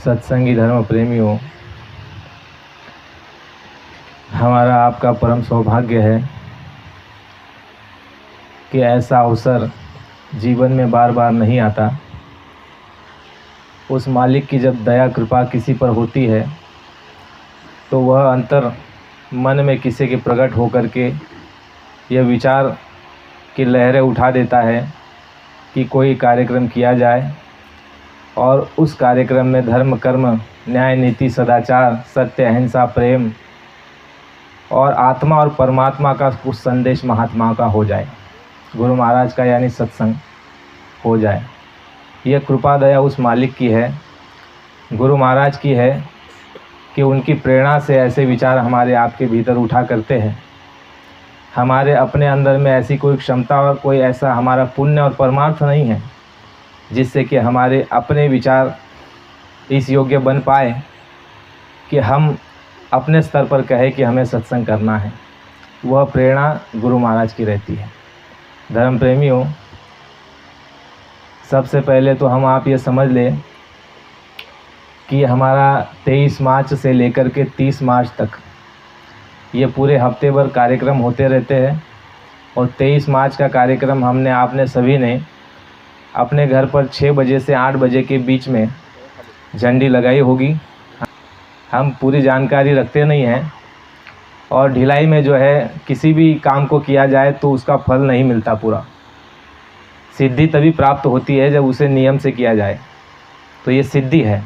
सत्संगी धर्म प्रेमियों, हमारा आपका परम सौभाग्य है कि ऐसा अवसर जीवन में बार बार नहीं आता। उस मालिक की जब दया कृपा किसी पर होती है तो वह अंतर मन में किसी के प्रकट होकर के यह विचार की लहरें उठा देता है कि कोई कार्यक्रम किया जाए और उस कार्यक्रम में धर्म कर्म न्याय नीति सदाचार सत्य अहिंसा प्रेम और आत्मा और परमात्मा का कुछ संदेश महात्मा का हो जाए, गुरु महाराज का यानी सत्संग हो जाए। यह कृपा दया उस मालिक की है, गुरु महाराज की है कि उनकी प्रेरणा से ऐसे विचार हमारे आपके भीतर उठा करते हैं। हमारे अपने अंदर में ऐसी कोई क्षमता और कोई ऐसा हमारा पुण्य और परमार्थ नहीं है जिससे कि हमारे अपने विचार इस योग्य बन पाए कि हम अपने स्तर पर कहे कि हमें सत्संग करना है। वह प्रेरणा गुरु महाराज की रहती है। धर्म प्रेमियों, सबसे पहले तो हम आप ये समझ लें कि हमारा 23 मार्च से लेकर के 30 मार्च तक ये पूरे हफ्ते भर कार्यक्रम होते रहते हैं और 23 मार्च का कार्यक्रम हमने आपने सभी ने अपने घर पर 6 बजे से 8 बजे के बीच में झंडी लगाई होगी। हम पूरी जानकारी रखते नहीं हैं और ढिलाई में जो है किसी भी काम को किया जाए तो उसका फल नहीं मिलता पूरा। सिद्धि तभी प्राप्त होती है जब उसे नियम से किया जाए, तो ये सिद्धि है।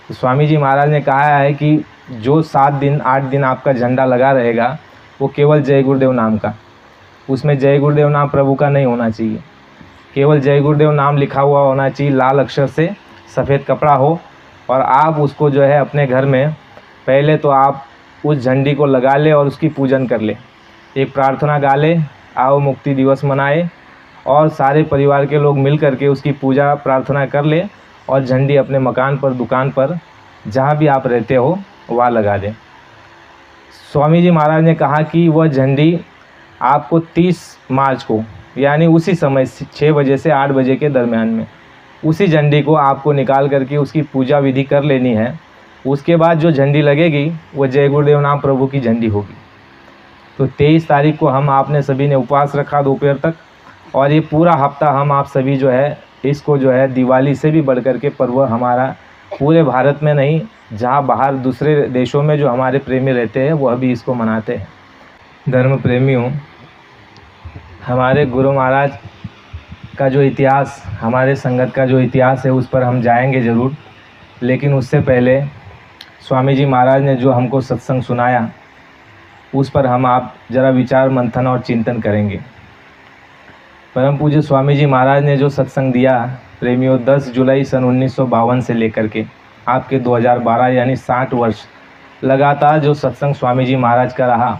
तो स्वामी जी महाराज ने कहा है कि जो 7 दिन 8 दिन आपका झंडा लगा रहेगा वो केवल जय गुरुदेव नाम का, उसमें जय गुरुदेव नाम प्रभु का नहीं होना चाहिए, केवल जय गुरुदेव नाम लिखा हुआ होना चाहिए, लाल अक्षर से सफ़ेद कपड़ा हो और आप उसको जो है अपने घर में पहले तो आप उस झंडी को लगा ले और उसकी पूजन कर ले, एक प्रार्थना गा ले, आओ मुक्ति दिवस मनाए और सारे परिवार के लोग मिल करके उसकी पूजा प्रार्थना कर ले और झंडी अपने मकान पर दुकान पर जहाँ भी आप रहते हो वहाँ लगा दें। स्वामी जी महाराज ने कहा कि वह झंडी आपको 30 मार्च को यानी उसी समय 6 बजे से 8 बजे के दरमियान में उसी झंडी को आपको निकाल करके उसकी पूजा विधि कर लेनी है। उसके बाद जो झंडी लगेगी वो जय गुरुदेव नाम प्रभु की झंडी होगी। तो 23 तारीख को हम आपने सभी ने उपवास रखा दोपहर तक और ये पूरा हफ्ता हम आप सभी जो है इसको जो है दिवाली से भी बढ़ कर के पर्व हमारा पूरे भारत में नहीं, जहाँ बाहर दूसरे देशों में जो हमारे प्रेमी रहते हैं वह भी इसको मनाते हैं। धर्म प्रेमियों, हमारे गुरु महाराज का जो इतिहास, हमारे संगत का जो इतिहास है उस पर हम जाएंगे ज़रूर, लेकिन उससे पहले स्वामी जी महाराज ने जो हमको सत्संग सुनाया उस पर हम आप ज़रा विचार मंथन और चिंतन करेंगे। परम पूज्य स्वामी जी महाराज ने जो सत्संग दिया प्रेमियों 10 जुलाई सन 1952 से लेकर के आपके 2012 यानी 60 वर्ष लगातार जो सत्संग स्वामी जी महाराज का रहा,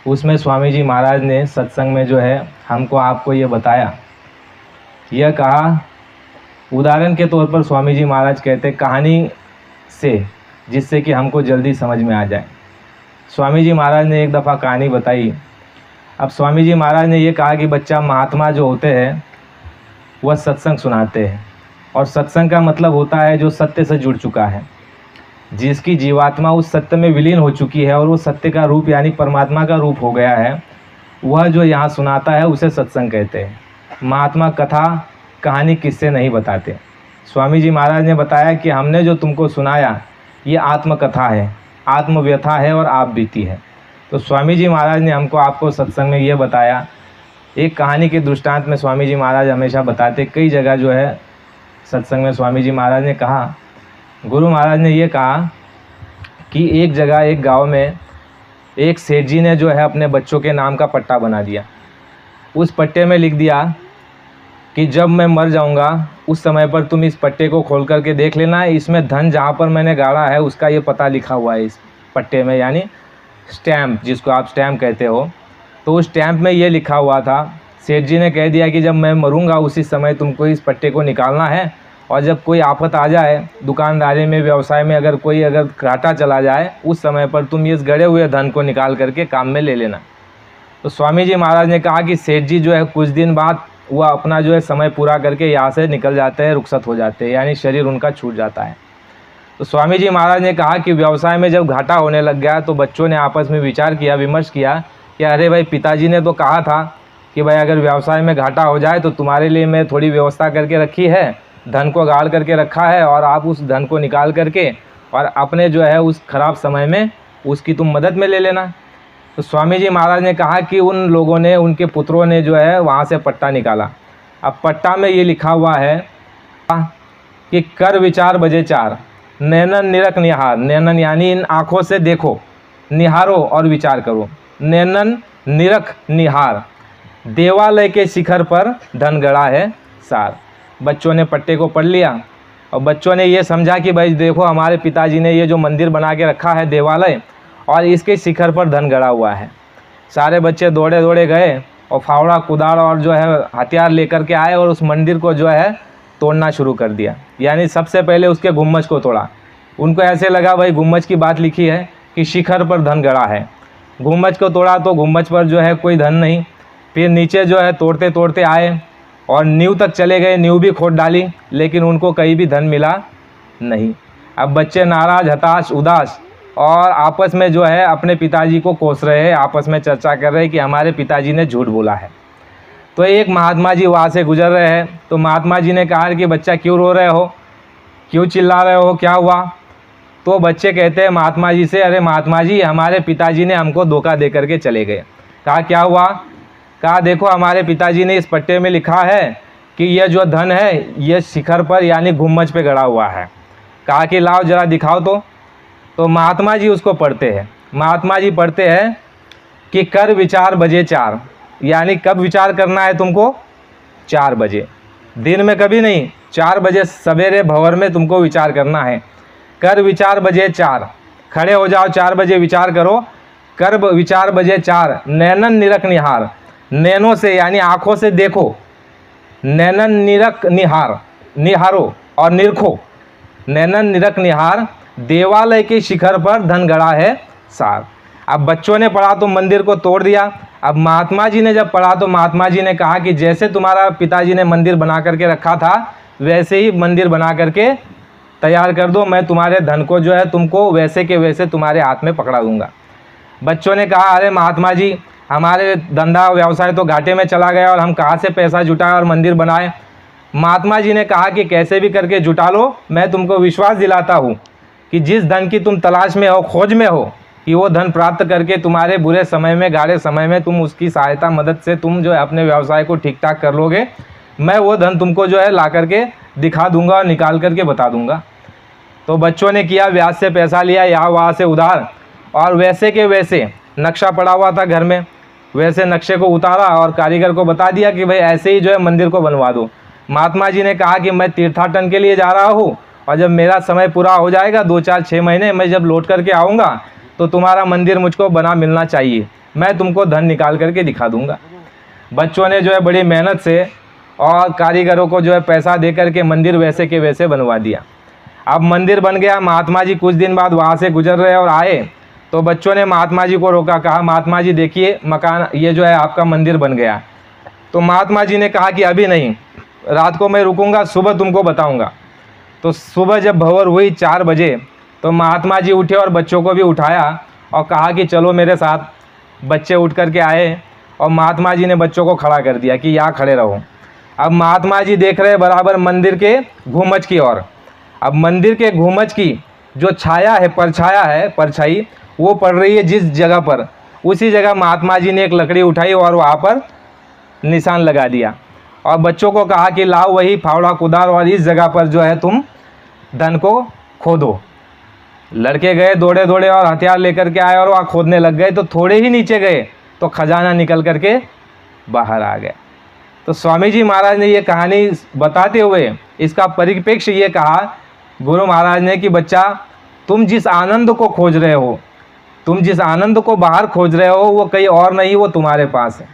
उसमें स्वामी जी महाराज ने सत्संग में जो है हमको आपको ये बताया, यह कहा, उदाहरण के तौर पर स्वामी जी महाराज कहते कहानी से, जिससे कि हमको जल्दी समझ में आ जाए। स्वामी जी महाराज ने एक दफ़ा कहानी बताई। अब स्वामी जी महाराज ने ये कहा कि बच्चा, महात्मा जो होते हैं वह सत्संग सुनाते हैं और सत्संग का मतलब होता है जो सत्य से जुड़ चुका है, जिसकी जीवात्मा उस सत्य में विलीन हो चुकी है और वो सत्य का रूप यानी परमात्मा का रूप हो गया है, वह जो यहाँ सुनाता है उसे सत्संग कहते हैं। महात्मा कथा कहानी किससे नहीं बताते। स्वामी जी महाराज ने बताया कि हमने जो तुमको सुनाया ये आत्मकथा है, आत्मव्यथा है और आप बीती है। तो स्वामी जी महाराज ने हमको आपको सत्संग में ये बताया, एक कहानी के दृष्टांत में स्वामी जी महाराज हमेशा बताते, कई जगह जो है सत्संग में स्वामी जी महाराज ने कहा, गुरु महाराज ने ये कहा कि एक जगह एक गांव में एक सेठ जी ने जो है अपने बच्चों के नाम का पट्टा बना दिया। उस पट्टे में लिख दिया कि जब मैं मर जाऊंगा उस समय पर तुम इस पट्टे को खोल करके देख लेना, इसमें धन जहाँ पर मैंने गाड़ा है उसका ये पता लिखा हुआ है इस पट्टे में, यानी स्टैम्प, जिसको आप स्टैम्प कहते हो। तो उस स्टैम्प में ये लिखा हुआ था, सेठ जी ने कह दिया कि जब मैं मरूंगा उसी समय तुमको इस पट्टे को निकालना है और जब कोई आफत आ जाए दुकानदारी में व्यवसाय में अगर घाटा चला जाए उस समय पर तुम इस गड़े हुए धन को निकाल करके काम में ले लेना। तो स्वामी जी महाराज ने कहा कि सेठ जी जो है कुछ दिन बाद वह अपना जो है समय पूरा करके यहाँ से निकल जाते हैं, रुखसत हो जाते हैं, यानी शरीर उनका छूट जाता है। तो स्वामी जी महाराज ने कहा कि व्यवसाय में जब घाटा होने लग गया तो बच्चों ने आपस में विचार किया, विमर्श किया कि अरे भाई, पिताजी ने तो कहा था कि भाई अगर व्यवसाय में घाटा हो जाए तो तुम्हारे लिए मैं थोड़ी व्यवस्था करके रखी है, धन को गाड़ करके रखा है, और आप उस धन को निकाल करके और अपने जो है उस खराब समय में उसकी तुम मदद में ले लेना। तो स्वामी जी महाराज ने कहा कि उन लोगों ने, उनके पुत्रों ने जो है वहाँ से पट्टा निकाला। अब पट्टा में ये लिखा हुआ है कि कर विचार बजे चार, नैनन निरख निहार। नैनन यानी इन आँखों से देखो, निहारो और विचार करो। नैनन निरख निहार, देवालय के शिखर पर धन गड़ा है सार। बच्चों ने पट्टे को पढ़ लिया और बच्चों ने ये समझा कि भाई देखो, हमारे पिताजी ने ये जो मंदिर बना के रखा है देवालय, और इसके शिखर पर धन गड़ा हुआ है। सारे बच्चे दौड़े दौड़े गए और फावड़ा कुदाड़ और जो है हथियार लेकर के आए और उस मंदिर को जो है तोड़ना शुरू कर दिया। यानी सबसे पहले उसके गुम्बज को तोड़ा। उनको ऐसे लगा भाई गुम्बज की बात लिखी है कि शिखर पर धन गड़ा है। गुम्बज को तोड़ा तो गुम्बज पर जो है कोई धन नहीं। फिर नीचे जो है तोड़ते तोड़ते आए और नींव तक चले गए, नींव भी खोद डाली, लेकिन उनको कहीं भी धन मिला नहीं। अब बच्चे नाराज, हताश, उदास और आपस में जो है अपने पिताजी को कोस रहे हैं, आपस में चर्चा कर रहे हैं कि हमारे पिताजी ने झूठ बोला है। तो एक महात्मा जी वहाँ से गुजर रहे हैं। तो महात्मा जी ने कहा कि बच्चा क्यों रो रहे हो, क्यों चिल्ला रहे हो, क्या हुआ? तो बच्चे कहते हैं महात्मा जी से, अरे महात्मा जी, हमारे पिताजी ने हमको धोखा दे करके चले गए। कहा क्या हुआ? कहा देखो, हमारे पिताजी ने इस पट्टे में लिखा है कि यह जो धन है ये शिखर पर यानी गुम्बज पे गड़ा हुआ है। कहा कि लाओ जरा दिखाओ तो महात्मा जी उसको पढ़ते हैं। महात्मा जी पढ़ते हैं कि कर विचार बजे चार, यानी कब विचार करना है तुमको? 4 बजे, दिन में कभी नहीं, 4 बजे सवेरे भंवर में तुमको विचार करना है। कर विचार बजे चार, खड़े हो जाओ, 4 बजे विचार करो। कर विचार बजे चार, नैनन निरख निहार, नैनों से यानी आँखों से देखो, नैनन निरख निहार, निहारो और निरखो। नैनन निरख निहार, देवालय के शिखर पर धन गड़ा है सार। अब बच्चों ने पढ़ा तो मंदिर को तोड़ दिया। अब महात्मा जी ने जब पढ़ा तो महात्मा जी ने कहा कि जैसे तुम्हारा पिताजी ने मंदिर बना करके रखा था वैसे ही मंदिर बना करके तैयार कर दो, मैं तुम्हारे धन को जो है तुमको वैसे के वैसे तुम्हारे हाथ में पकड़ा दूंगा। बच्चों ने कहा अरे महात्मा जी, हमारे धंधा व्यवसाय तो घाटे में चला गया और हम कहाँ से पैसा जुटाएं और मंदिर बनाए। महात्मा जी ने कहा कि कैसे भी करके जुटा लो, मैं तुमको विश्वास दिलाता हूँ कि जिस धन की तुम तलाश में हो, खोज में हो, कि वो धन प्राप्त करके तुम्हारे बुरे समय में, गाढ़े समय में तुम उसकी सहायता मदद से तुम जो है अपने व्यवसाय को ठीक ठाक कर लोगे। मैं वो धन तुमको जो है ला करके दिखा दूंगा और निकाल करके बता दूंगा। तो बच्चों ने किया, ब्याज से पैसा लिया, यहाँ वहाँ से उधार, और वैसे के वैसे नक्शा पड़ा हुआ था घर में, वैसे नक्शे को उतारा और कारीगर को बता दिया कि भाई ऐसे ही जो है मंदिर को बनवा दो। महात्मा जी ने कहा कि मैं तीर्थाटन के लिए जा रहा हूँ और जब मेरा समय पूरा हो जाएगा 2, 4, 6 महीने, मैं जब लौट करके आऊँगा तो तुम्हारा मंदिर मुझको बना मिलना चाहिए, मैं तुमको धन निकाल करके दिखा दूंगा। बच्चों ने जो है बड़ी मेहनत से और कारीगरों को जो है पैसा दे करके मंदिर वैसे के वैसे बनवा दिया। अब मंदिर बन गया। महात्मा जी कुछ दिन बाद वहाँ से गुजर रहे और आए तो बच्चों ने महात्मा जी को रोका, कहा महात्मा जी देखिए मकान, ये जो है आपका मंदिर बन गया। तो महात्मा जी ने कहा कि अभी नहीं, रात को मैं रुकूंगा, सुबह तुमको बताऊंगा। तो सुबह जब भंवर हुई 4 बजे तो महात्मा जी उठे और बच्चों को भी उठाया और कहा कि चलो मेरे साथ। बच्चे उठ करके आए और महात्मा जी ने बच्चों को खड़ा कर दिया कि यहाँ खड़े रहो। अब महात्मा जी देख रहे बराबर मंदिर के घूमच की ओर। अब मंदिर के घूमच की जो छाया है, परछाया है, परछाई वो पड़ रही है जिस जगह पर, उसी जगह महात्मा जी ने एक लकड़ी उठाई और वहाँ पर निशान लगा दिया और बच्चों को कहा कि लाओ वही फावड़ा कुदार और इस जगह पर जो है तुम धन को खोदो। लड़के गए दौड़े दौड़े और हथियार लेकर के आए और वहाँ खोदने लग गए। तो थोड़े ही नीचे गए तो खजाना निकल करके बाहर आ गया। तो स्वामी जी महाराज ने ये कहानी बताते हुए इसका परिप्रेक्ष्य ये कहा गुरु महाराज ने कि बच्चा, तुम जिस आनंद को खोज रहे हो, तुम जिस आनंद को बाहर खोज रहे हो वो कहीं और नहीं, वो तुम्हारे पास है।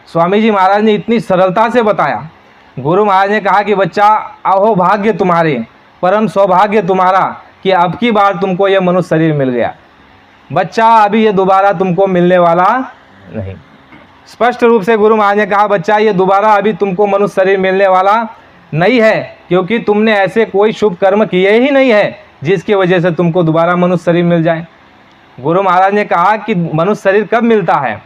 स्वामी जी महाराज ने इतनी सरलता से बताया। गुरु महाराज ने कहा कि बच्चा, अहो भाग्य तुम्हारे, परम सौभाग्य तुम्हारा कि अब की बार तुमको ये मनुष्य शरीर मिल गया। बच्चा, अभी ये दोबारा तुमको मिलने वाला नहीं। स्पष्ट रूप से गुरु महाराज ने कहा बच्चा, ये दोबारा अभी तुमको मनुष्य शरीर मिलने वाला नहीं है, क्योंकि तुमने ऐसे कोई शुभ कर्म किए ही नहीं है जिसकी वजह से तुमको दोबारा मनुष्य शरीर मिल जाए। गुरु महाराज ने कहा कि मनुष्य शरीर कब मिलता है?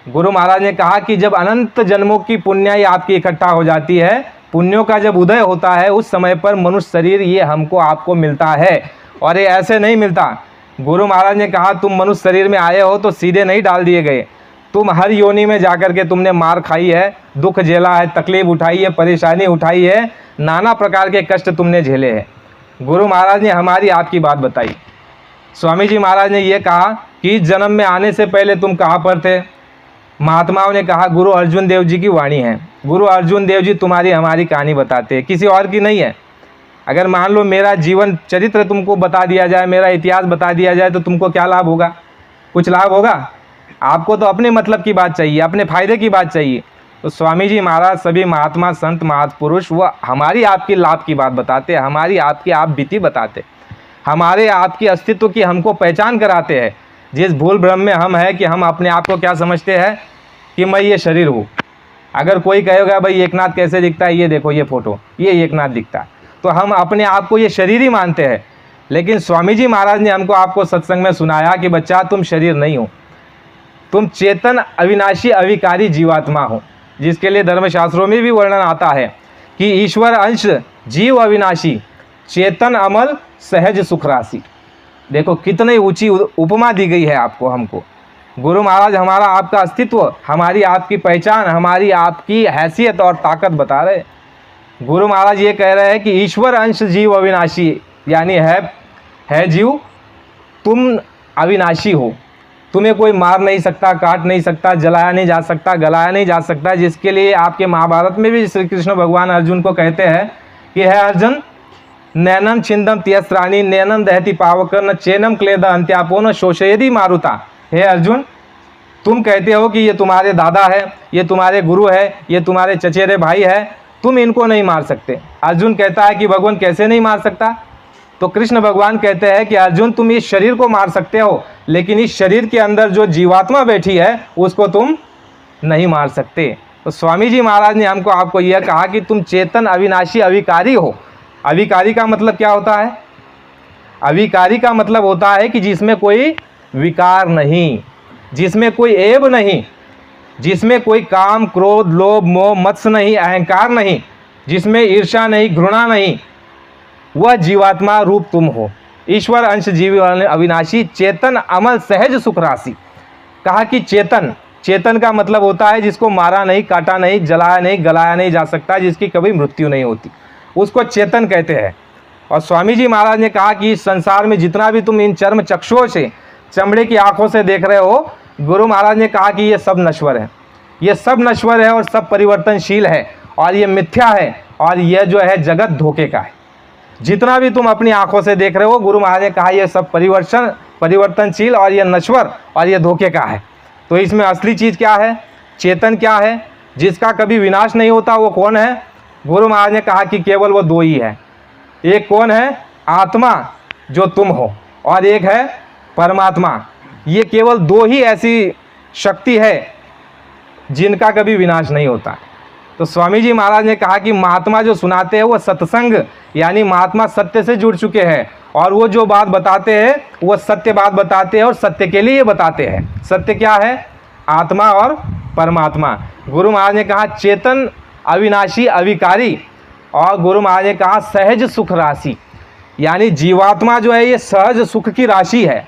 गुरु महाराज ने कहा कि जब अनंत जन्मों की पुण्याई आपकी इकट्ठा हो जाती है, पुण्यों का जब उदय होता है, उस समय पर मनुष्य शरीर ये हमको आपको मिलता है, और ये ऐसे नहीं मिलता। गुरु महाराज ने कहा तुम मनुष्य शरीर में आए हो तो सीधे नहीं डाल दिए गए, तुम हर योनि में जाकर के तुमने मार खाई है, दुख झेला है, तकलीफ उठाई है, परेशानी उठाई है, नाना प्रकार के कष्ट तुमने झेले हैं। गुरु महाराज ने हमारी आपकी बात बताई। स्वामी जी महाराज ने ये कहा कि इस जन्म में आने से पहले तुम कहाँ पर थे? महात्माओं ने कहा गुरु अर्जुन देव जी की वाणी है। गुरु अर्जुन देव जी तुम्हारी हमारी कहानी बताते हैं, किसी और की नहीं है। अगर मान लो मेरा जीवन चरित्र तुमको बता दिया जाए, मेरा इतिहास बता दिया जाए, तो तुमको क्या लाभ होगा? कुछ लाभ होगा? आपको तो अपने मतलब की बात चाहिए, अपने फायदे की बात चाहिए। तो स्वामी जी महाराज, सभी महात्मा, संत, महापुरुष, वह हमारी आपकी लाभ की बात बताते हैं, हमारी आपकी आप बीती बताते, हमारे आपकी अस्तित्व की हमको पहचान कराते हैं। जिस भूल भ्रम में हम हैं कि हम अपने आप को क्या समझते हैं कि मैं ये शरीर हूँ। अगर कोई कहेगा भाई एकनाथ कैसे दिखता है, ये देखो ये फोटो, ये एकनाथ दिखता है, तो हम अपने आप को ये शरीर ही मानते हैं। लेकिन स्वामी जी महाराज ने हमको आपको सत्संग में सुनाया कि बच्चा तुम शरीर नहीं हो, तुम चेतन अविनाशी अविकारी जीवात्मा हो, जिसके लिए धर्मशास्त्रों में भी वर्णन आता है कि ईश्वर अंश जीव अविनाशी, चेतन अमल, सहज सुख राशि। देखो कितनी ऊंची उपमा दी गई है आपको, हमको। गुरु महाराज हमारा आपका अस्तित्व, हमारी आपकी पहचान, हमारी आपकी हैसियत और ताकत बता रहे। गुरु महाराज ये कह रहे हैं कि ईश्वर अंश जीव अविनाशी, यानी है जीव, तुम अविनाशी हो, तुम्हें कोई मार नहीं सकता, काट नहीं सकता, जलाया नहीं जा सकता, गलाया नहीं जा सकता। जिसके लिए आपके महाभारत में भी श्री कृष्ण भगवान अर्जुन को कहते हैं कि है अर्जुन, नैनम छिंदम त्यस्त्राणी नैनम दहति पावक न चैनम क्लेद अंत्यापो न शोषयदि मारुता। हे अर्जुन, तुम कहते हो कि ये तुम्हारे दादा है, ये तुम्हारे गुरु है, ये तुम्हारे चचेरे भाई है, तुम इनको नहीं मार सकते। अर्जुन कहता है कि भगवान कैसे नहीं मार सकता? तो कृष्ण भगवान कहते हैं कि अर्जुन तुम इस शरीर को मार सकते हो, लेकिन इस शरीर के अंदर जो जीवात्मा बैठी है उसको तुम नहीं मार सकते। तो स्वामी जी महाराज ने हमको आपको यह कहा कि तुम चेतन अविनाशी अविकारी हो। अविकारी का मतलब क्या होता है? अविकारी का मतलब होता है कि जिसमें कोई विकार नहीं, जिसमें कोई ऐब नहीं, जिसमें कोई काम, क्रोध, लोभ, मोह, मत्स्य नहीं, अहंकार नहीं, जिसमें ईर्ष्या नहीं, घृणा नहीं, वह जीवात्मा रूप तुम हो। ईश्वर अंश जीव अविनाशी, चेतन अमल, सहज सुख राशि। कहा कि चेतन, चेतन का मतलब होता है जिसको मारा नहीं, काटा नहीं, जलाया नहीं, गलाया नहीं जा सकता, जिसकी कभी मृत्यु नहीं होती, उसको चेतन कहते हैं। और स्वामी जी महाराज ने कहा कि इस संसार में जितना भी तुम इन चर्म चक्षुओं से, चमड़े की आंखों से देख रहे हो, गुरु महाराज ने कहा कि ये सब नश्वर है, ये सब नश्वर है और सब परिवर्तनशील है, और ये मिथ्या है, और यह जो है जगत धोखे का है। जितना भी तुम अपनी आंखों से देख रहे हो, गुरु महाराज ने कहा ये सब परिवर्तनशील और ये नश्वर और ये धोखे का है। तो इसमें असली चीज़ क्या है? चेतन क्या है? जिसका कभी विनाश नहीं होता, वो कौन है? गुरु महाराज ने कहा कि केवल वो दो ही है। एक कौन है? आत्मा जो तुम हो, और एक है परमात्मा। ये केवल दो ही ऐसी शक्ति है जिनका कभी विनाश नहीं होता। तो स्वामी जी महाराज ने कहा कि महात्मा जो सुनाते हैं वो सत्संग, यानी महात्मा सत्य से जुड़ चुके हैं, और वो जो बात बताते हैं वो सत्य बात बताते हैं और सत्य के लिए बताते हैं। सत्य क्या है? आत्मा और परमात्मा। गुरु महाराज ने कहा चेतन अविनाशी अविकारी, और गुरु महाराज ने कहा सहज सुख राशि, यानी जीवात्मा जो है ये सहज सुख की राशि है।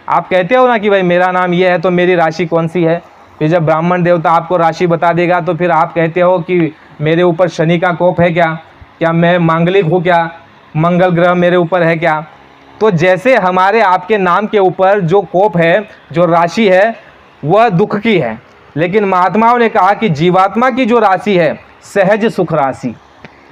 आप कहते हो ना कि भाई मेरा नाम ये है तो मेरी राशि कौन सी है? फिर जब ब्राह्मण देवता आपको राशि बता देगा तो फिर आप कहते हो कि मेरे ऊपर शनि का कोप है क्या मैं मांगलिक हूँ क्या, मंगल ग्रह मेरे ऊपर है क्या? तो जैसे हमारे आपके नाम के ऊपर जो कोप है, जो राशि है, वह दुख की है, लेकिन महात्माओं ने कहा कि जीवात्मा की जो राशि है सहज सुख राशि,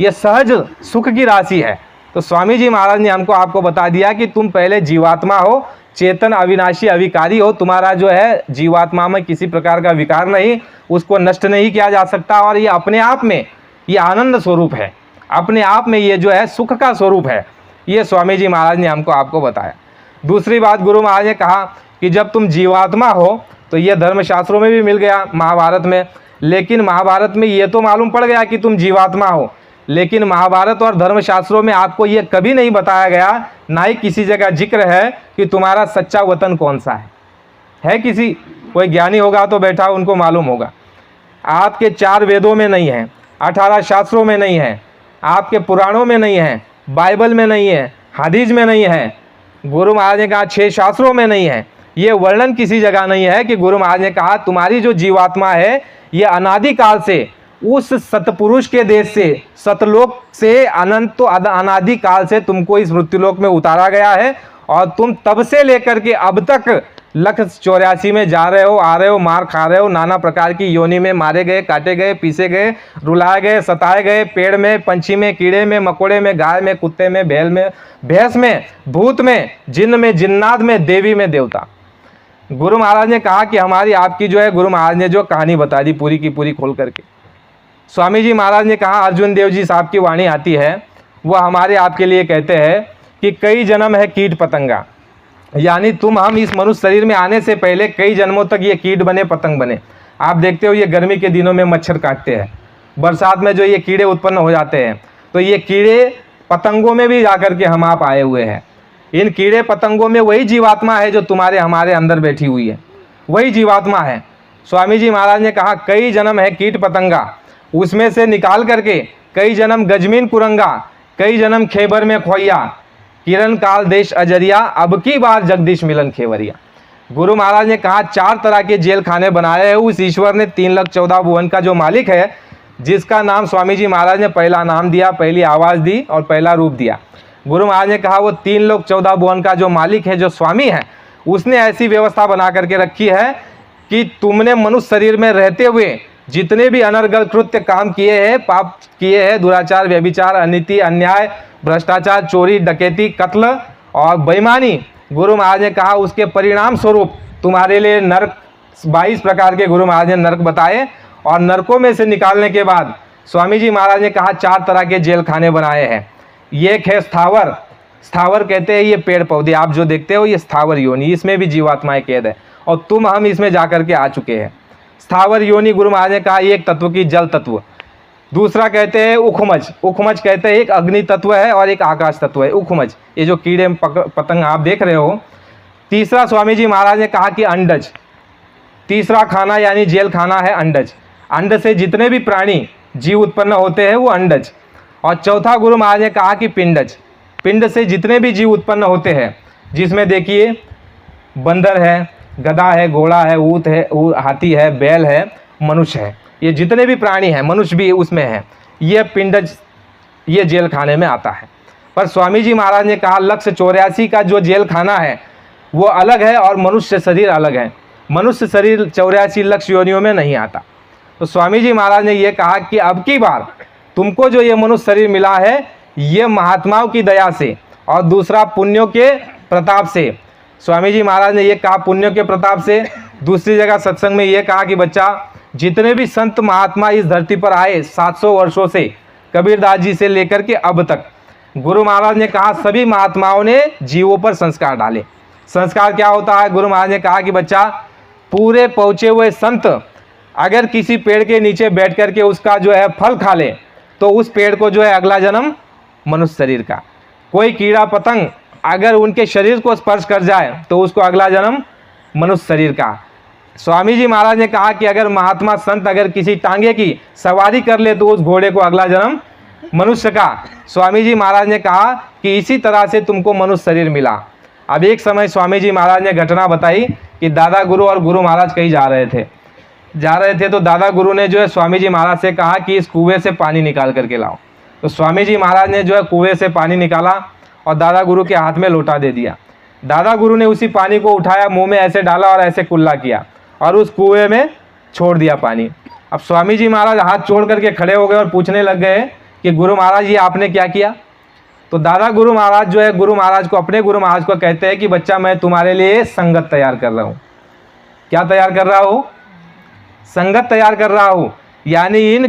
यह सहज सुख की राशि है। तो स्वामी जी महाराज ने हमको आपको बता दिया कि तुम पहले जीवात्मा हो, चेतन अविनाशी अविकारी हो। तुम्हारा जो है जीवात्मा में किसी प्रकार का विकार नहीं, उसको नष्ट नहीं किया जा सकता, और ये अपने आप में ये आनंद स्वरूप है, अपने आप में ये जो है सुख का स्वरूप है। ये स्वामी जी महाराज ने हमको आपको बताया। दूसरी बात गुरु महाराज ने कहा कि जब तुम जीवात्मा हो, तो ये धर्मशास्त्रों में भी मिल गया महाभारत में, लेकिन महाभारत में ये तो मालूम पड़ गया कि तुम जीवात्मा हो, लेकिन महाभारत और धर्मशास्त्रों में आपको ये कभी नहीं बताया गया, ना ही किसी जगह जिक्र है कि तुम्हारा सच्चा वतन कौन सा है किसी कोई ज्ञानी होगा तो बैठा उनको मालूम होगा। आपके 4 वेदों में नहीं है, 18 शास्त्रों में नहीं है, आपके पुराणों में नहीं है, बाइबल में नहीं है, हदीस में नहीं है, गुरु महाराज ने कहा 6 शास्त्रों में नहीं है। ये वर्णन किसी जगह नहीं है कि गुरु महाराज ने कहा तुम्हारी जो जीवात्मा है ये अनादिकाल से उस सतपुरुष के देश से, सतलोक से, अनंत अनादिकाल से तुमको इस मृत्युलोक में उतारा गया है और तुम तब से लेकर के अब तक लख 84 में जा रहे हो, आ रहे हो, मार खा रहे हो, नाना प्रकार की योनि में मारे गए, काटे गए, पीसे गए, रुलाए गए, सताए गए, पेड़ में, पंछी में, कीड़े में, मकोड़े में, गाय में, कुत्ते में, बैल में, भैंस में, भूत में, जिन्न में, जिन्नात में, देवी में, देवता। गुरु महाराज ने कहा कि हमारी आपकी जो है, गुरु महाराज ने जो कहानी बता दी पूरी की पूरी खोल करके। स्वामी जी महाराज ने कहा अर्जुन देव जी साहब की वाणी आती है, वह हमारे आपके लिए कहते हैं कि कई जन्म है कीट पतंगा, यानी तुम हम इस मनुष्य शरीर में आने से पहले कई जन्मों तक ये कीट बने, पतंग बने। आप देखते हो ये गर्मी के दिनों में मच्छर काटते हैं, बरसात में जो ये कीड़े उत्पन्न हो जाते हैं, तो ये कीड़े पतंगों में भी जाकर के हम आप आए हुए हैं। इन कीड़े पतंगों में वही जीवात्मा है जो तुम्हारे हमारे अंदर बैठी हुई है, वही जीवात्मा है। स्वामी जी महाराज ने कहा कई जन्म है कीट पतंगा, उसमें से निकाल करके कई जन्म गजमीन कुरंगा, कई जन्म खेबर में खोइया, किरण काल देश अजरिया, अब की बार जगदीश मिलन खेवरिया। गुरु महाराज ने कहा 4 तरह के जेल खाने बनाए हैं उस ईश्वर ने, 3,14,00,000 भुवन का जो मालिक है, जिसका नाम स्वामी जी महाराज ने पहला नाम दिया, पहली आवाज़ दी और पहला रूप दिया। गुरु महाराज ने कहा वो 3,14,00,000 भुवन का जो मालिक है, जो स्वामी है, उसने ऐसी व्यवस्था बना करके रखी है कि तुमने मनुष्य शरीर में रहते हुए जितने भी अनर्गल कृत्य काम किए हैं, पाप किए हैं, दुराचार, व्यभिचार, अनीति, अन्याय, भ्रष्टाचार, चोरी, डकैती, कत्ल और बेईमानी, गुरु महाराज ने कहा उसके परिणाम स्वरूप तुम्हारे लिए नरक 22 प्रकार के गुरु महाराज ने नरक बताए। और नरकों में से निकालने के बाद स्वामी जी महाराज ने कहा 4 तरह के जेल खाने बनाए हैं। ये एक है स्थावर, स्थावर कहते हैं ये पेड़ पौधे आप जो देखते हो, ये स्थावर योनि, इसमें भी जीवात्माएं कैद है और तुम हम इसमें जाकर के आ चुके हैं। स्थावर योनि गुरु महाराज ने कहा एक तत्व की जल तत्व। दूसरा कहते हैं उखमज, उखमज कहते हैं एक अग्नि तत्व है और एक आकाश तत्व है, उखमज, ये जो कीड़े पतंग आप देख रहे हो। तीसरा स्वामी जी महाराज ने कहा कि अंडज, तीसरा खाना यानी जेल खाना है अंडज, अंड से जितने भी प्राणी जीव उत्पन्न होते हैं वो अंडज। और चौथा गुरु महाराज ने कहा कि पिंडज, पिंड से जितने भी जीव उत्पन्न होते हैं, जिसमें देखिए बंदर है, गधा है, घोड़ा है, ऊँट है, हाथी है, बैल है, मनुष्य है, ये जितने भी प्राणी हैं, मनुष्य भी उसमें है, ये पिंडज ये जेल खाने में आता है। पर स्वामी जी महाराज ने कहा 1,84,00,000 का जो जेल खाना है वो अलग है और मनुष्य शरीर अलग है। मनुष्य शरीर 84 लक्ष योनियों में नहीं आता। तो स्वामी जी महाराज ने ये कहा कि अब की बार तुमको जो ये मनुष्य शरीर मिला है ये महात्माओं की दया से और दूसरा पुण्यों के प्रताप से। स्वामी जी महाराज ने ये कहा पुण्यों के प्रताप से। दूसरी जगह सत्संग में ये कहा कि बच्चा जितने भी संत महात्मा इस धरती पर आए 700 वर्षों से, कबीरदास जी से लेकर के अब तक, गुरु महाराज ने कहा सभी महात्माओं ने जीवों पर संस्कार डाले। संस्कार क्या होता है? गुरु महाराज ने कहा कि बच्चा पूरे पहुँचे हुए संत अगर किसी पेड़ के नीचे बैठ करके उसका जो है फल खा ले तो उस पेड़ को जो है अगला जन्म मनुष्य शरीर का। कोई कीड़ा पतंग अगर उनके शरीर को स्पर्श कर जाए तो उसको अगला जन्म मनुष्य शरीर का। स्वामी जी महाराज ने कहा कि अगर महात्मा संत अगर किसी टांगे की सवारी कर ले तो उस घोड़े को अगला जन्म मनुष्य का। स्वामी जी महाराज ने कहा कि इसी तरह से तुमको मनुष्य शरीर मिला। अब एक समय स्वामी जी महाराज ने घटना बताई कि दादा गुरु और गुरु महाराज कहीं जा रहे थे तो दादा गुरु ने जो है स्वामी जी महाराज से कहा कि इस कुएं से पानी निकाल करके लाओ। तो स्वामी जी महाराज ने जो है कुएं से पानी निकाला और दादा गुरु के हाथ में लोटा दे दिया। दादा गुरु ने उसी पानी को उठाया, मुंह में ऐसे डाला और ऐसे कुल्ला किया और उस कुएं में छोड़ दिया पानी। अब स्वामी जी महाराज हाथ छोड़ करके खड़े हो गए और पूछने लग गए कि गुरु महाराज ये आपने क्या किया? तो दादा गुरु महाराज जो है गुरु महाराज को, अपने गुरु महाराज को कहते हैं कि बच्चा मैं तुम्हारे लिए संगत तैयार कर रहा हूँ। क्या तैयार कर रहा हूँ? संगत तैयार कर रहा हूँ। यानी इन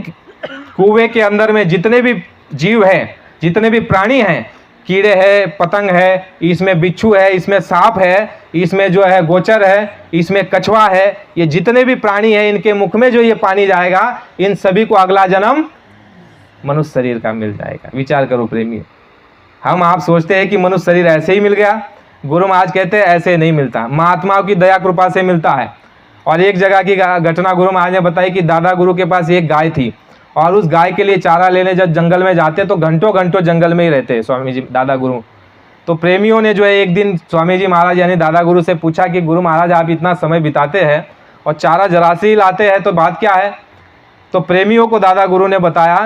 कुएं के अंदर में जितने भी जीव हैं, जितने भी प्राणी हैं, कीड़े हैं, पतंग है, इसमें बिच्छू है, इसमें सांप है, इसमें जो है गोचर है, इसमें कछुआ है, ये जितने भी प्राणी हैं इनके मुख में जो ये पानी जाएगा इन सभी को अगला जन्म मनुष्य शरीर का मिल जाएगा। विचार करो प्रेमी, हम आप सोचते हैं कि मनुष्य शरीर ऐसे ही मिल गया, गुरु महाराज कहते हैं ऐसे नहीं मिलता, महात्माओं की दया कृपा से मिलता है। और एक जगह की घटना गुरु महाराज ने बताई कि दादा गुरु के पास एक गाय थी और उस गाय के लिए चारा लेने जब जंगल में जाते तो घंटों घंटों जंगल में ही रहते स्वामी जी दादा गुरु। तो प्रेमियों ने जो है एक दिन स्वामी जी महाराज यानी दादा गुरु से पूछा कि गुरु महाराज आप इतना समय बिताते हैं और चारा जरा से ही लाते हैं, तो बात क्या है? तो प्रेमियों को दादा गुरु ने बताया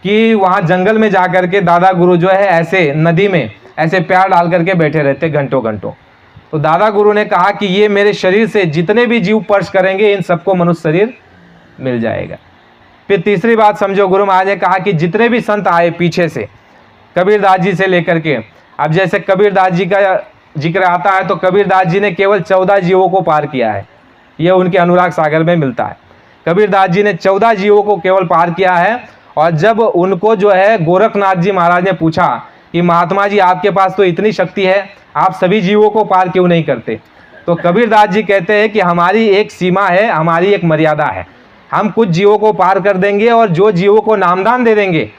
कि वहाँ जंगल में जा करके दादा गुरु जो है ऐसे नदी में ऐसे पैर डाल करके बैठे रहते घंटों घंटों। तो दादा गुरु ने कहा कि ये मेरे शरीर से जितने भी जीव स्पर्श करेंगे इन सबको मनुष्य शरीर मिल जाएगा। फिर तीसरी बात समझो, गुरु महाराज ने कहा कि जितने भी संत आए पीछे से, कबीरदास जी से लेकर के, अब जैसे कबीरदास जी का जिक्र आता है तो कबीरदास जी ने केवल 14 जीवों को पार किया है, यह उनके अनुराग सागर में मिलता है। कबीरदास जी ने 14 जीवों को केवल पार किया है। और जब उनको जो है गोरखनाथ जी महाराज ने पूछा कि महात्मा जी आपके पास तो इतनी शक्ति है, आप सभी जीवों को पार क्यों नहीं करते? तो कबीरदास जी कहते हैं कि हमारी एक सीमा है, हमारी एक मर्यादा है, हम कुछ जीवों को पार कर देंगे और जो जीवों को नामदान दे देंगे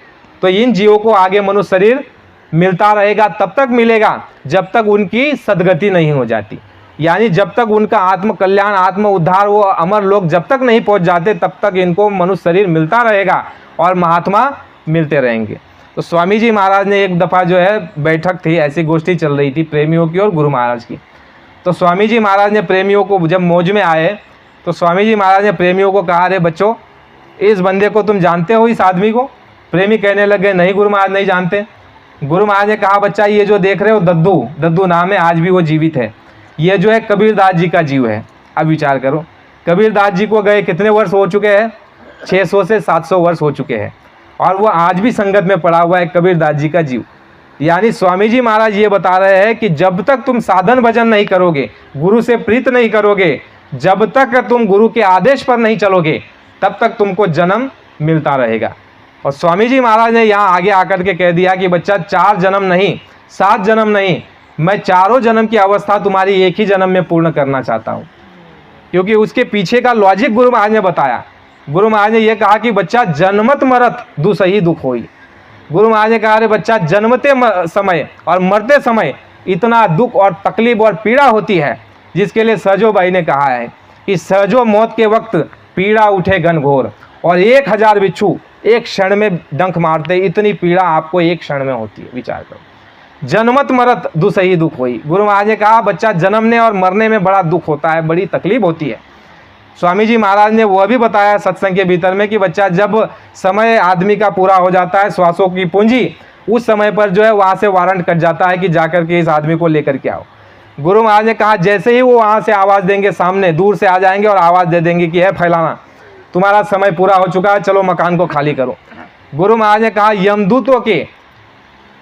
तो इन जीवों को आगे मनुष्य शरीर मिलता रहेगा। तब तक मिलेगा जब तक उनकी सदगति नहीं हो जाती, यानी जब तक उनका आत्म कल्याण आत्म उद्धार वो अमर लोग जब तक नहीं पहुंच जाते तब तक इनको मनुष्य शरीर मिलता रहेगा और महात्मा मिलते रहेंगे। तो स्वामी जी महाराज ने एक दफ़ा जो है बैठक थी, ऐसी गोष्ठी चल रही थी प्रेमियों की और गुरु महाराज की। तो स्वामी जी महाराज ने प्रेमियों को जब मौज में आए तो स्वामी जी महाराज ने प्रेमियों को कहा, अरे बच्चों इस बंदे को तुम जानते हो, इस आदमी को? प्रेमी कहने लगे, नहीं गुरु महाराज नहीं जानते। गुरु महाराज ने कहा, बच्चा ये जो देख रहे हो दद्दू नाम है, आज भी वो जीवित है, ये जो है कबीरदास जी का जीव है। अब विचार करो, कबीरदास जी को गए कितने वर्ष हो चुके हैं? 600 से 700 वर्ष हो चुके हैं और वो आज भी संगत में पड़ा हुआ है कबीरदास जी का जीव। यानी स्वामी जी महाराज ये बता रहे हैं कि जब तक तुम साधन भजन नहीं करोगे, गुरु से प्रीत नहीं करोगे, जब तक तुम गुरु के आदेश पर नहीं चलोगे तब तक तुमको जन्म मिलता रहेगा। और स्वामी जी महाराज ने यहाँ आगे आकर के कह दिया कि बच्चा 4 जन्म नहीं 7 जन्म नहीं, मैं चारों जन्म की अवस्था तुम्हारी एक ही जन्म में पूर्ण करना चाहता हूँ। क्योंकि उसके पीछे का लॉजिक गुरु महाराज ने बताया। गुरु महाराज ने यह कहा कि बच्चा जन्मत मरत दुसही दुख होई। गुरु महाराज ने कहा, अरे बच्चा जन्मते समय और मरते समय इतना दुख और तकलीफ और पीड़ा होती है, जिसके लिए सहजो भाई ने कहा है कि सहजो मौत के वक्त पीड़ा उठे घनघोर और 1000 बिच्छू एक क्षण में डंक मारते, इतनी पीड़ा आपको एक क्षण में होती है। विचार करो, जन्मत मरत दुसही दुख होई। गुरु महाराज ने कहा बच्चा जन्मने और मरने में बड़ा दुख होता है, बड़ी तकलीफ होती है। स्वामी जी महाराज ने वह भी बताया सत्संग के भीतर में कि बच्चा जब समय आदमी का पूरा हो जाता है, श्वासों की पूंजी, उस समय पर जो है वहाँ से वारंट कट जाता है कि जाकर के इस आदमी को लेकर के आओ। गुरु महाराज ने कहा जैसे ही वो वहाँ से आवाज़ देंगे, सामने दूर से आ जाएंगे और आवाज़ दे देंगे कि है फैलाना, तुम्हारा समय पूरा हो चुका है, चलो मकान को खाली करो। गुरु महाराज ने कहा